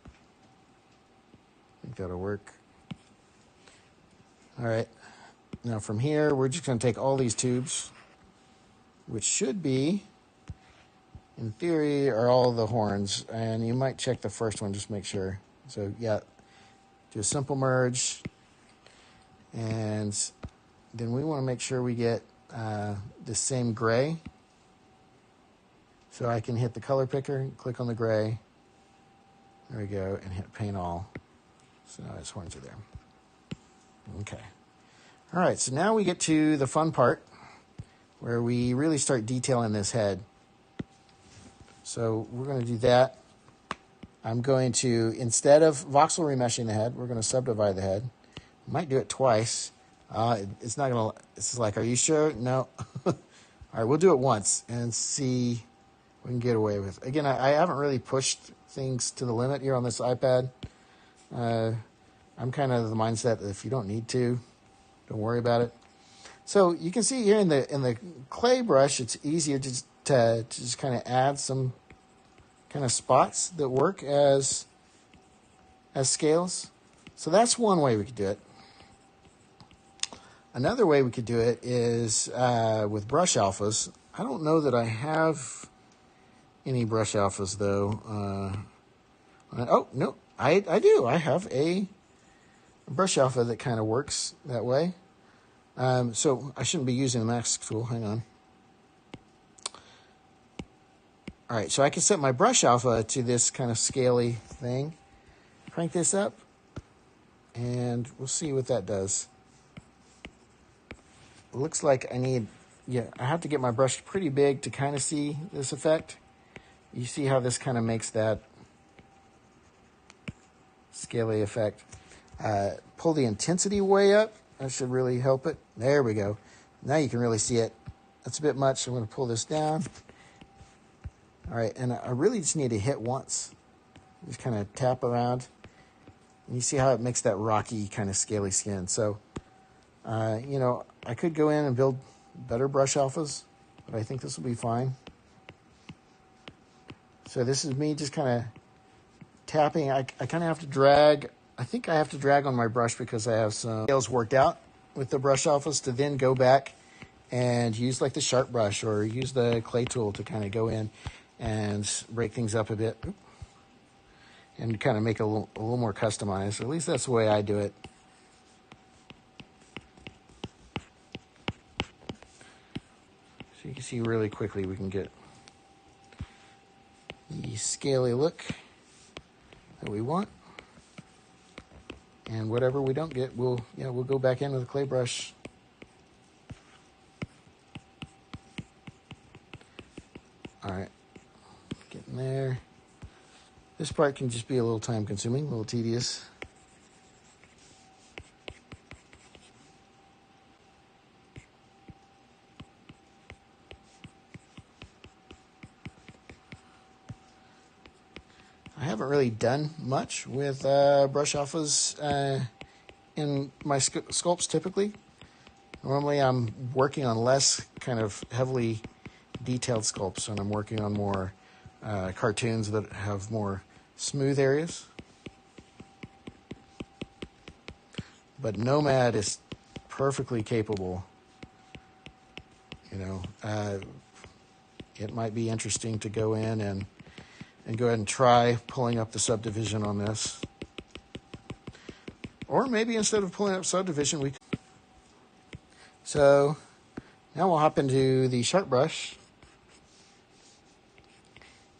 I think that'll work. All right, now from here, we're just going to take all these tubes, which should be, in theory, are all the horns, and you might check the first one, just make sure. So yeah, do a simple merge, and then we want to make sure we get the same gray. So I can hit the color picker, click on the gray, there we go, and hit paint all. So now his horns are there. Okay. All right, so now we get to the fun part where we really start detailing this head. So we're going to do that. I'm going to, instead of voxel remeshing the head, we're going to subdivide the head. Might do it twice. It's not going to, it's like, are you sure? No. All right, we'll do it once and see what we can get away with. Again, I haven't really pushed things to the limit here on this iPad. I'm kind of the mindset that if you don't need to, don't worry about it. So you can see here in the clay brush, it's easier to just kind of add some kind of spots that work as scales. So that's one way we could do it. Another way we could do it is with brush alphas. I don't know that I have any brush alphas though. Oh, no, I do. I have a brush alpha that kind of works that way. So I shouldn't be using the mask tool. Hang on. All right, so I can set my brush alpha to this kind of scaly thing. Crank this up, and we'll see what that does. looks like I have to get my brush pretty big to kind of see this effect. You see how this kind of makes that scaly effect. Pull the intensity way up. That should really help it. There we go. Now you can really see it. That's a bit much. I'm going to pull this down. All right, and I really just need to hit once. Just kind of tap around. And you see how it makes that rocky kind of scaly skin. So, I could go in and build better brush alphas, but I think this will be fine. So this is me just kind of tapping. I kind of have to drag. I think I have to drag on my brush because I have some scales worked out with the brush alphas to then go back and use like the sharp brush or use the clay tool to kind of go in and break things up a bit and kind of make it a little more customized. At least that's the way I do it. So you can see really quickly we can get the scaly look that we want. And whatever we don't get, we'll go back in with a clay brush. All right, getting there. This part can just be a little time consuming, a little tedious. I haven't really done much with brush alphas in my sculpts typically. Normally I'm working on less kind of heavily detailed sculpts, and I'm working on more cartoons that have more smooth areas. But Nomad is perfectly capable. It might be interesting to go in and go ahead and try pulling up the subdivision on this. Or maybe instead of pulling up subdivision, So now we'll hop into the sharp brush.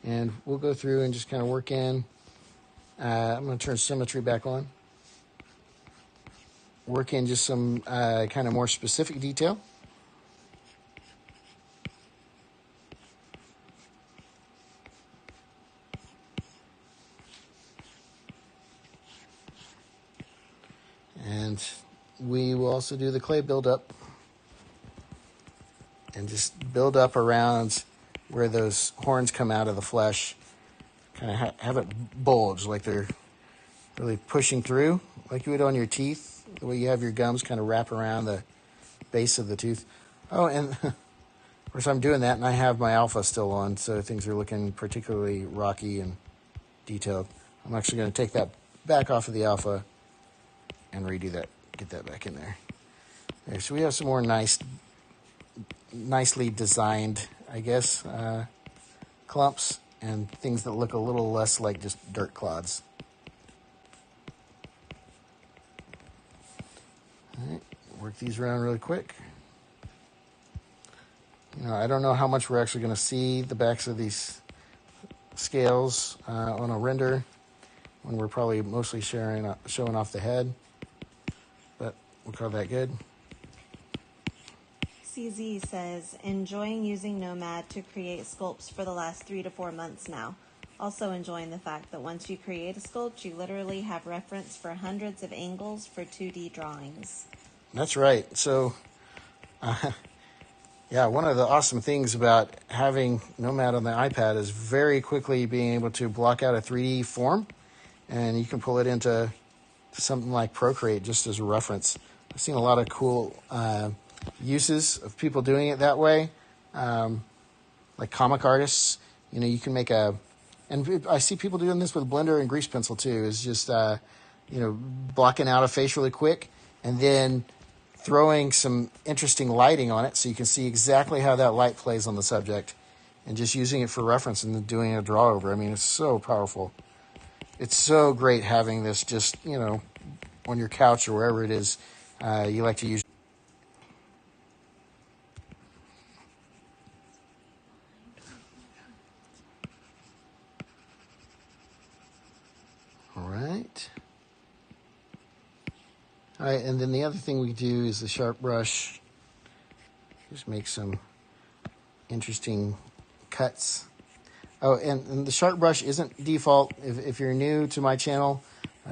And we'll go through and just kind of work in. I'm going to turn symmetry back on. Work in just some kind of more specific detail. And we will also do the clay buildup. And just build up around where those horns come out of the flesh. Kind of have it bulge like they're really pushing through, like you would on your teeth. The way you have your gums kind of wrap around the base of the tooth. Oh, and of course I'm doing that, and I have my alpha still on, so things are looking particularly rocky and detailed. I'm actually going to take that back off of the alpha and redo that, get that back in there. There, so we have some more nicely designed, I guess, clumps and things that look a little less like just dirt clods. All right, work these around really quick. I don't know how much we're actually going to see the backs of these scales on a render when we're probably mostly showing off the head, but we'll call that good. CZ says, enjoying using Nomad to create sculpts for the last 3 to 4 months now. Also enjoying the fact that once you create a sculpt, you literally have reference for hundreds of angles for 2D drawings. That's right. So, one of the awesome things about having Nomad on the iPad is very quickly being able to block out a 3D form, and you can pull it into something like Procreate just as a reference. I've seen a lot of cool uses of people doing it that way, like comic artists. You can make and I see people doing this with Blender and Grease Pencil too, is just blocking out a face really quick and then throwing some interesting lighting on it so you can see exactly how that light plays on the subject, and just using it for reference and then doing a draw over. I mean, it's so powerful. It's so great having this just on your couch or wherever it is you like to use. All right, and then the other thing we do is the sharp brush. Just make some interesting cuts. Oh, and the sharp brush isn't default. If you're new to my channel,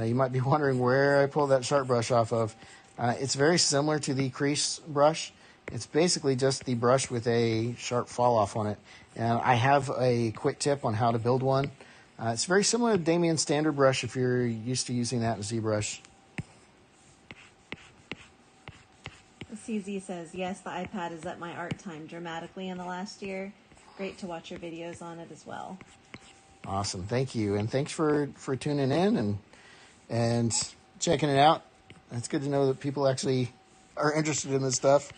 you might be wondering where I pulled that sharp brush off of. It's very similar to the crease brush. It's basically just the brush with a sharp fall off on it. And I have a quick tip on how to build one. It's very similar to Damien's standard brush if you're used to using that in ZBrush. CZ says, yes, the iPad has up my art time dramatically in the last year. Great to watch your videos on it as well. Awesome. Thank you. And thanks for tuning in and checking it out. It's good to know that people actually are interested in this stuff.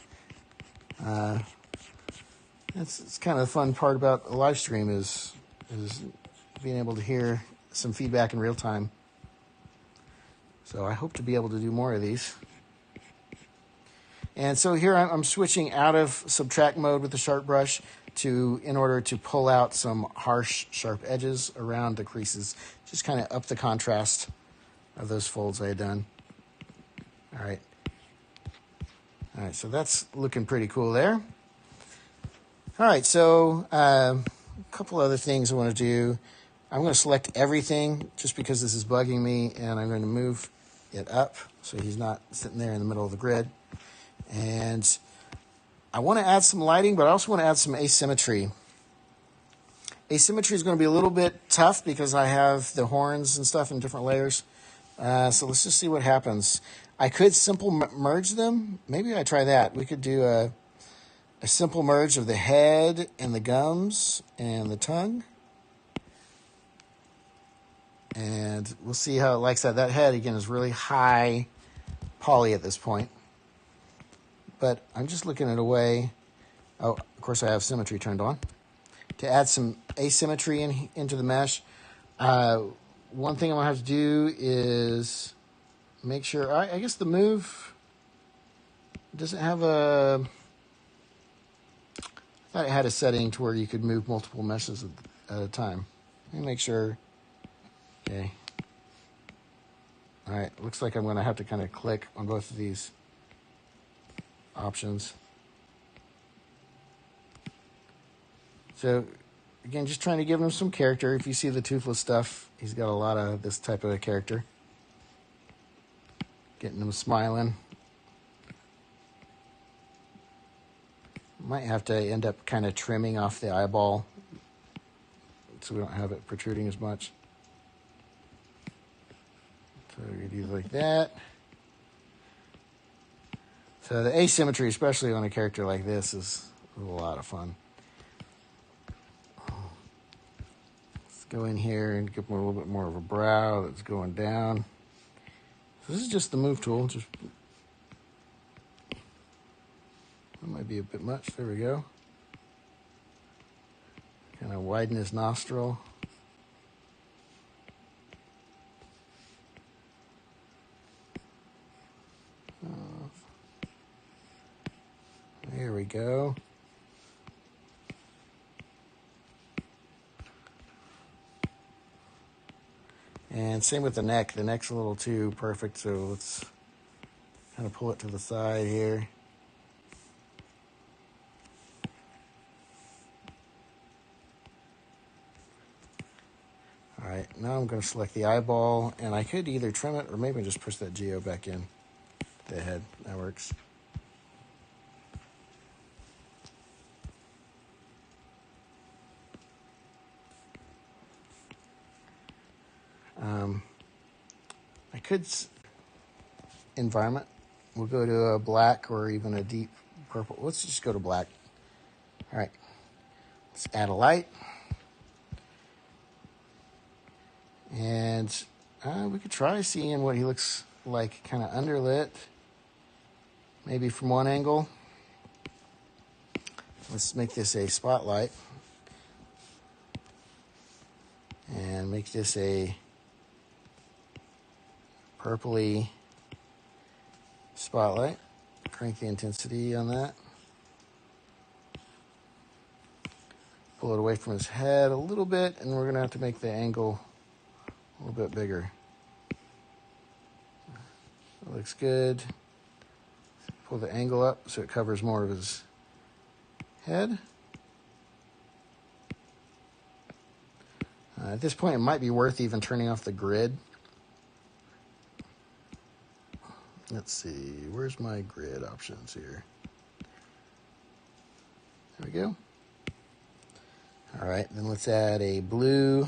It's kind of the fun part about a live stream is being able to hear some feedback in real time. So I hope to be able to do more of these. And so here I'm switching out of subtract mode with the sharp brush in order to pull out some harsh, sharp edges around the creases. Just kind of up the contrast of those folds I had done. All right, so that's looking pretty cool there. All right, so a couple other things I want to do. I'm going to select everything just because this is bugging me, and I'm going to move it up so he's not sitting there in the middle of the grid. And I want to add some lighting, but I also want to add some asymmetry. Asymmetry is going to be a little bit tough because I have the horns and stuff in different layers. So let's just see what happens. I could simple merge them. Maybe I try that. We could do a simple merge of the head and the gums and the tongue. And we'll see how it likes that. That head, again, is really high poly at this point. But I'm just looking at a way, oh, of course I have symmetry turned on, to add some asymmetry into the mesh. One thing I'm going to have to do is make sure, I guess the move doesn't have I thought it had a setting to where you could move multiple meshes at a time. Let me make sure. Okay. All right, looks like I'm going to have to kind of click on both of these options. So again, just trying to give him some character. If you see the toothless stuff, he's got a lot of this type of a character. Getting him smiling. Might have to end up kind of trimming off the eyeball so we don't have it protruding as much. So we do like that. So the asymmetry, especially on a character like this, is a lot of fun. Let's go in here and give him a little bit more of a brow that's going down. So this is just the move tool. That might be a bit much. There we go. Kind of widen his nostril. There we go. And same with the neck. The neck's a little too perfect, so let's kind of pull it to the side here. All right, now I'm going to select the eyeball, and I could either trim it or maybe just push that geo back in the head. That works. I could environment. We'll go to a black or even a deep purple. Let's just go to black. All right. Let's add a light. And we could try seeing what he looks like kind of underlit. Maybe from one angle. Let's make this a spotlight. And make this a purpley spotlight. Crank the intensity on that. Pull it away from his head a little bit, and we're going to have to make the angle a little bit bigger. That looks good. Pull the angle up so it covers more of his head. At this point, it might be worth even turning off the grid. Let's see, where's my grid options here? There we go. All right, then let's add a blue.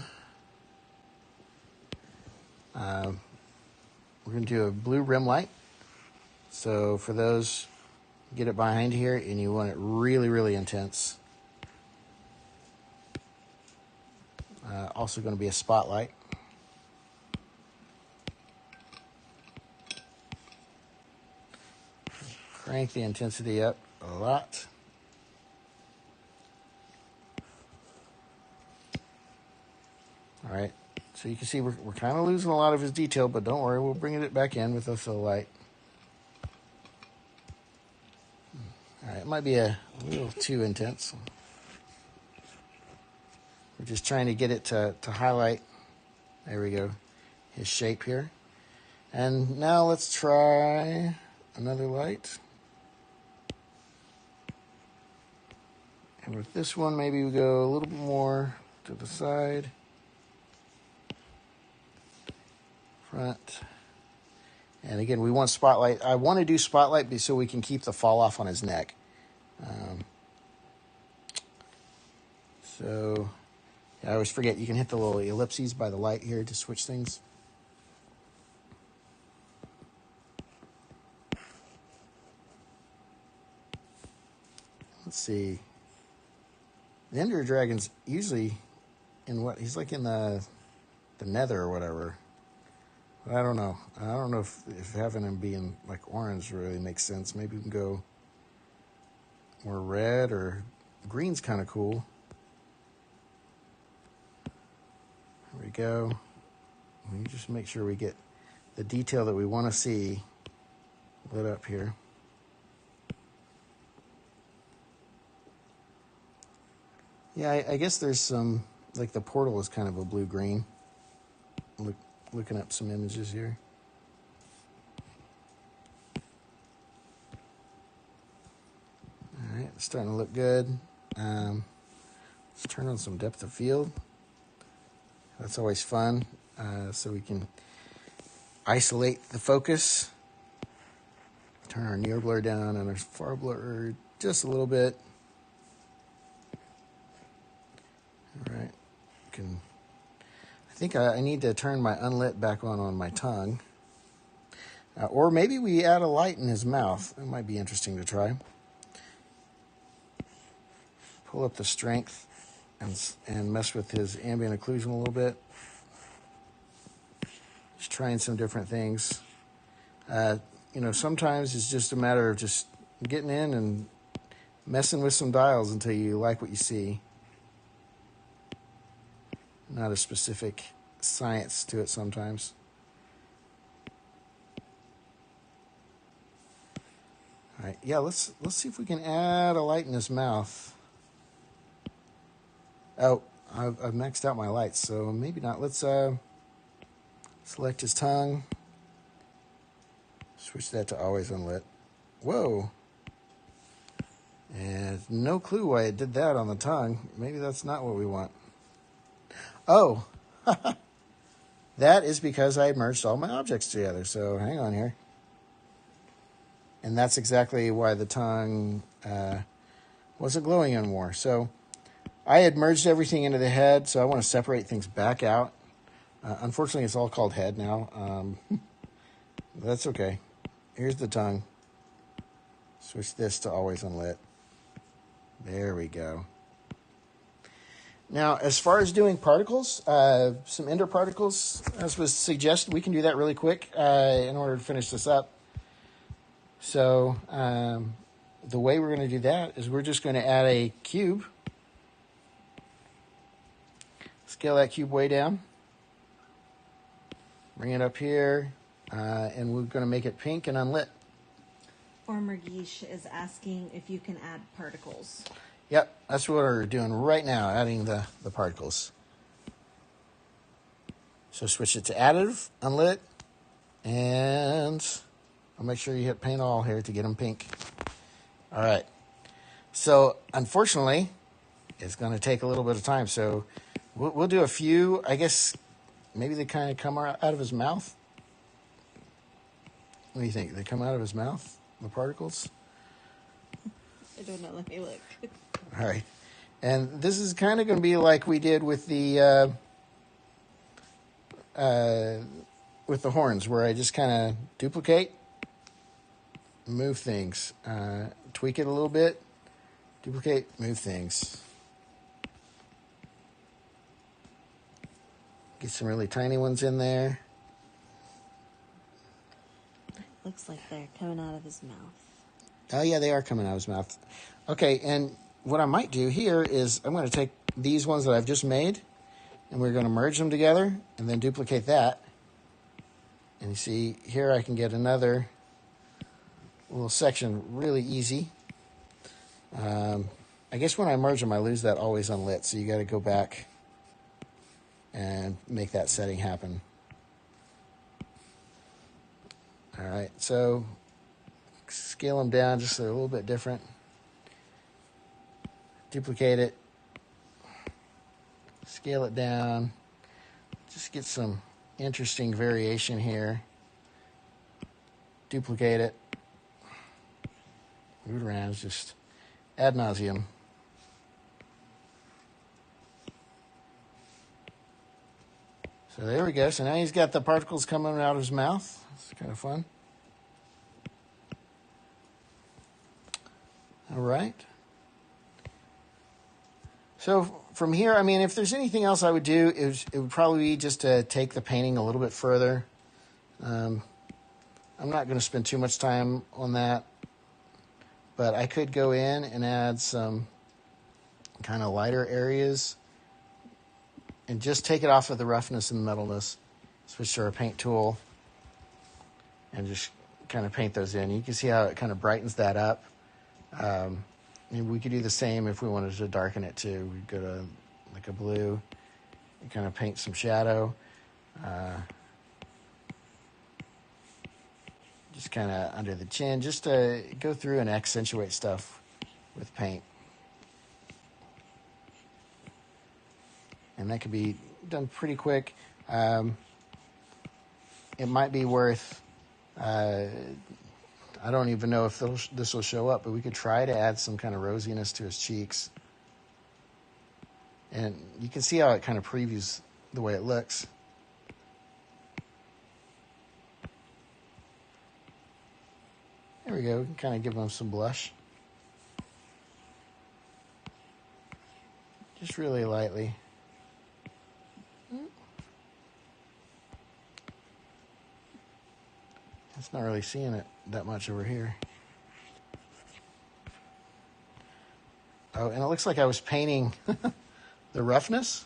We're going to do a blue rim light. So for those, get it behind here, and you want it really, really intense. Also going to be a spotlight. Crank the intensity up a lot. All right, so you can see we're kind of losing a lot of his detail, but don't worry, we'll bring it back in with a fill light. All right, it might be a little too intense. We're just trying to get it to highlight, there we go, his shape here. And now let's try another light. And with this one, maybe we go a little bit more to the side. Front. And again, we want spotlight. I want to do spotlight so we can keep the fall off on his neck. So I always forget, you can hit the little ellipses by the light here to switch things. Let's see. The Ender Dragon's usually in what? He's like in the nether or whatever. But I don't know. I don't know if having him being like orange really makes sense. Maybe we can go more red, or green's kind of cool. There we go. We just make sure we get the detail that we want to see lit up here. Yeah, I guess there's some, like the portal is kind of a blue-green. Looking up some images here. All right, it's starting to look good. Let's turn on some depth of field. That's always fun, so we can isolate the focus. Turn our near blur down and our far blur just a little bit. All right, I think I need to turn my unlit back on my tongue. Or maybe we add a light in his mouth. That might be interesting to try. Pull up the strength and mess with his ambient occlusion a little bit. Just trying some different things. Sometimes it's just a matter of just getting in and messing with some dials until you like what you see. Not a specific science to it sometimes. All right, yeah, let's see if we can add a light in his mouth. Oh, I've maxed out my lights, so maybe not. Let's select his tongue. Switch that to always unlit. Whoa. And no clue why it did that on the tongue. Maybe that's not what we want. Oh, that is because I merged all my objects together. So hang on here. And that's exactly why the tongue wasn't glowing anymore. So I had merged everything into the head, so I want to separate things back out. Unfortunately, it's all called head now. That's okay. Here's the tongue. Switch this to always unlit. There we go. Now, as far as doing particles, some Ender particles, as was suggested, we can do that really quick in order to finish this up. So the way we're going to do that is we're just going to add a cube. Scale that cube way down. Bring it up here, and we're going to make it pink and unlit. Ormergish is asking if you can add particles. Yep, that's what we're doing right now, adding the particles. So switch it to additive, unlit, and I'll make sure you hit paint all here to get them pink. All right. So unfortunately, it's going to take a little bit of time. So we'll do a few. I guess maybe they kind of come out of his mouth. What do you think? They come out of his mouth, the particles? I don't know. Let me look. All right. And this is kind of going to be like we did with the horns, where I just kind of duplicate, move things, tweak it a little bit, duplicate, move things. Get some really tiny ones in there. Looks like they're coming out of his mouth. Oh, yeah, they are coming out of his mouth. Okay, and what I might do here is I'm going to take these ones that I've just made, and we're going to merge them together and then duplicate that. And you see, here I can get another little section really easy. I guess when I merge them, I lose that always unlit, so you got to go back and make that setting happen. All right, so scale them down just so they're a little bit different. Duplicate it. Scale it down. Just get some interesting variation here. Duplicate it. Move it around, just ad nauseum. So there we go. So now he's got the particles coming out of his mouth. It's kind of fun. All right. So from here, I mean, if there's anything else I would do, it would probably be just to take the painting a little bit further. I'm not going to spend too much time on that, but I could go in and add some kind of lighter areas and just take it off of the roughness and the metalness. Switch to our paint tool and just kind of paint those in. You can see how it kind of brightens that up. And we could do the same if we wanted to darken it too. We'd go to like a blue and kind of paint some shadow. Just kind of under the chin, just to go through and accentuate stuff with paint. And that could be done pretty quick. It might be worth, I don't even know if this will show up, but we could try to add some kind of rosiness to his cheeks. And you can see how it kind of previews the way it looks. There we go. We can kind of give him some blush. Just really lightly. It's not really seeing it that much over here. Oh, and it looks like I was painting the roughness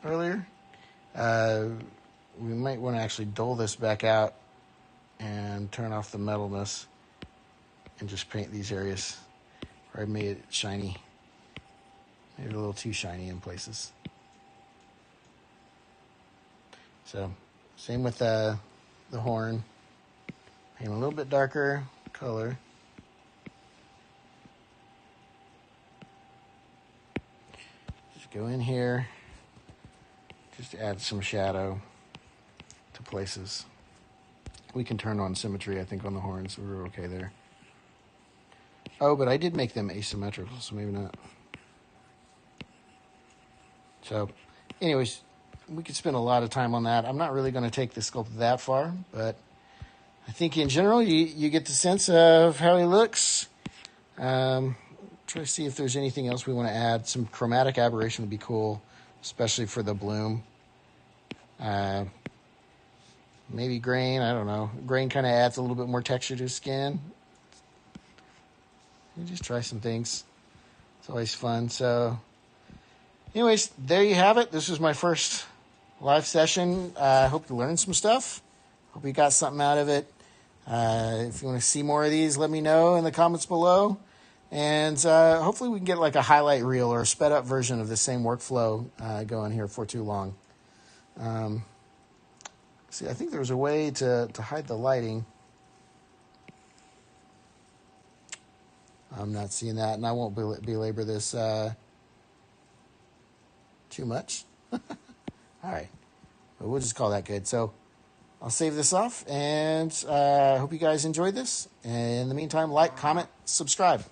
earlier. We might want to actually dull this back out and turn off the metalness and just paint these areas where I made it shiny. Made it a little too shiny in places. So, same with the horn. Paint a little bit darker color. Just go in here. Just add some shadow to places. We can turn on symmetry, I think, on the horns. We're okay there. Oh, but I did make them asymmetrical, so maybe not. So, anyways, we could spend a lot of time on that. I'm not really going to take the sculpt that far, but I think in general you get the sense of how he looks. Try to see if there's anything else we want to add. Some chromatic aberration would be cool, especially for the bloom. Maybe grain, I don't know. Grain kind of adds a little bit more texture to his skin. You just try some things. It's always fun. So, anyways, there you have it. This was my first live session. I hope you learned some stuff. Hope you got something out of it. If you want to see more of these, let me know in the comments below. And hopefully we can get like a highlight reel or a sped up version of the same workflow going here for too long. See, I think there was a way to hide the lighting. I'm not seeing that, and I won't belabor this too much. All right. But we'll just call that good. So I'll save this off, and I hope you guys enjoyed this. And in the meantime, like, comment, subscribe.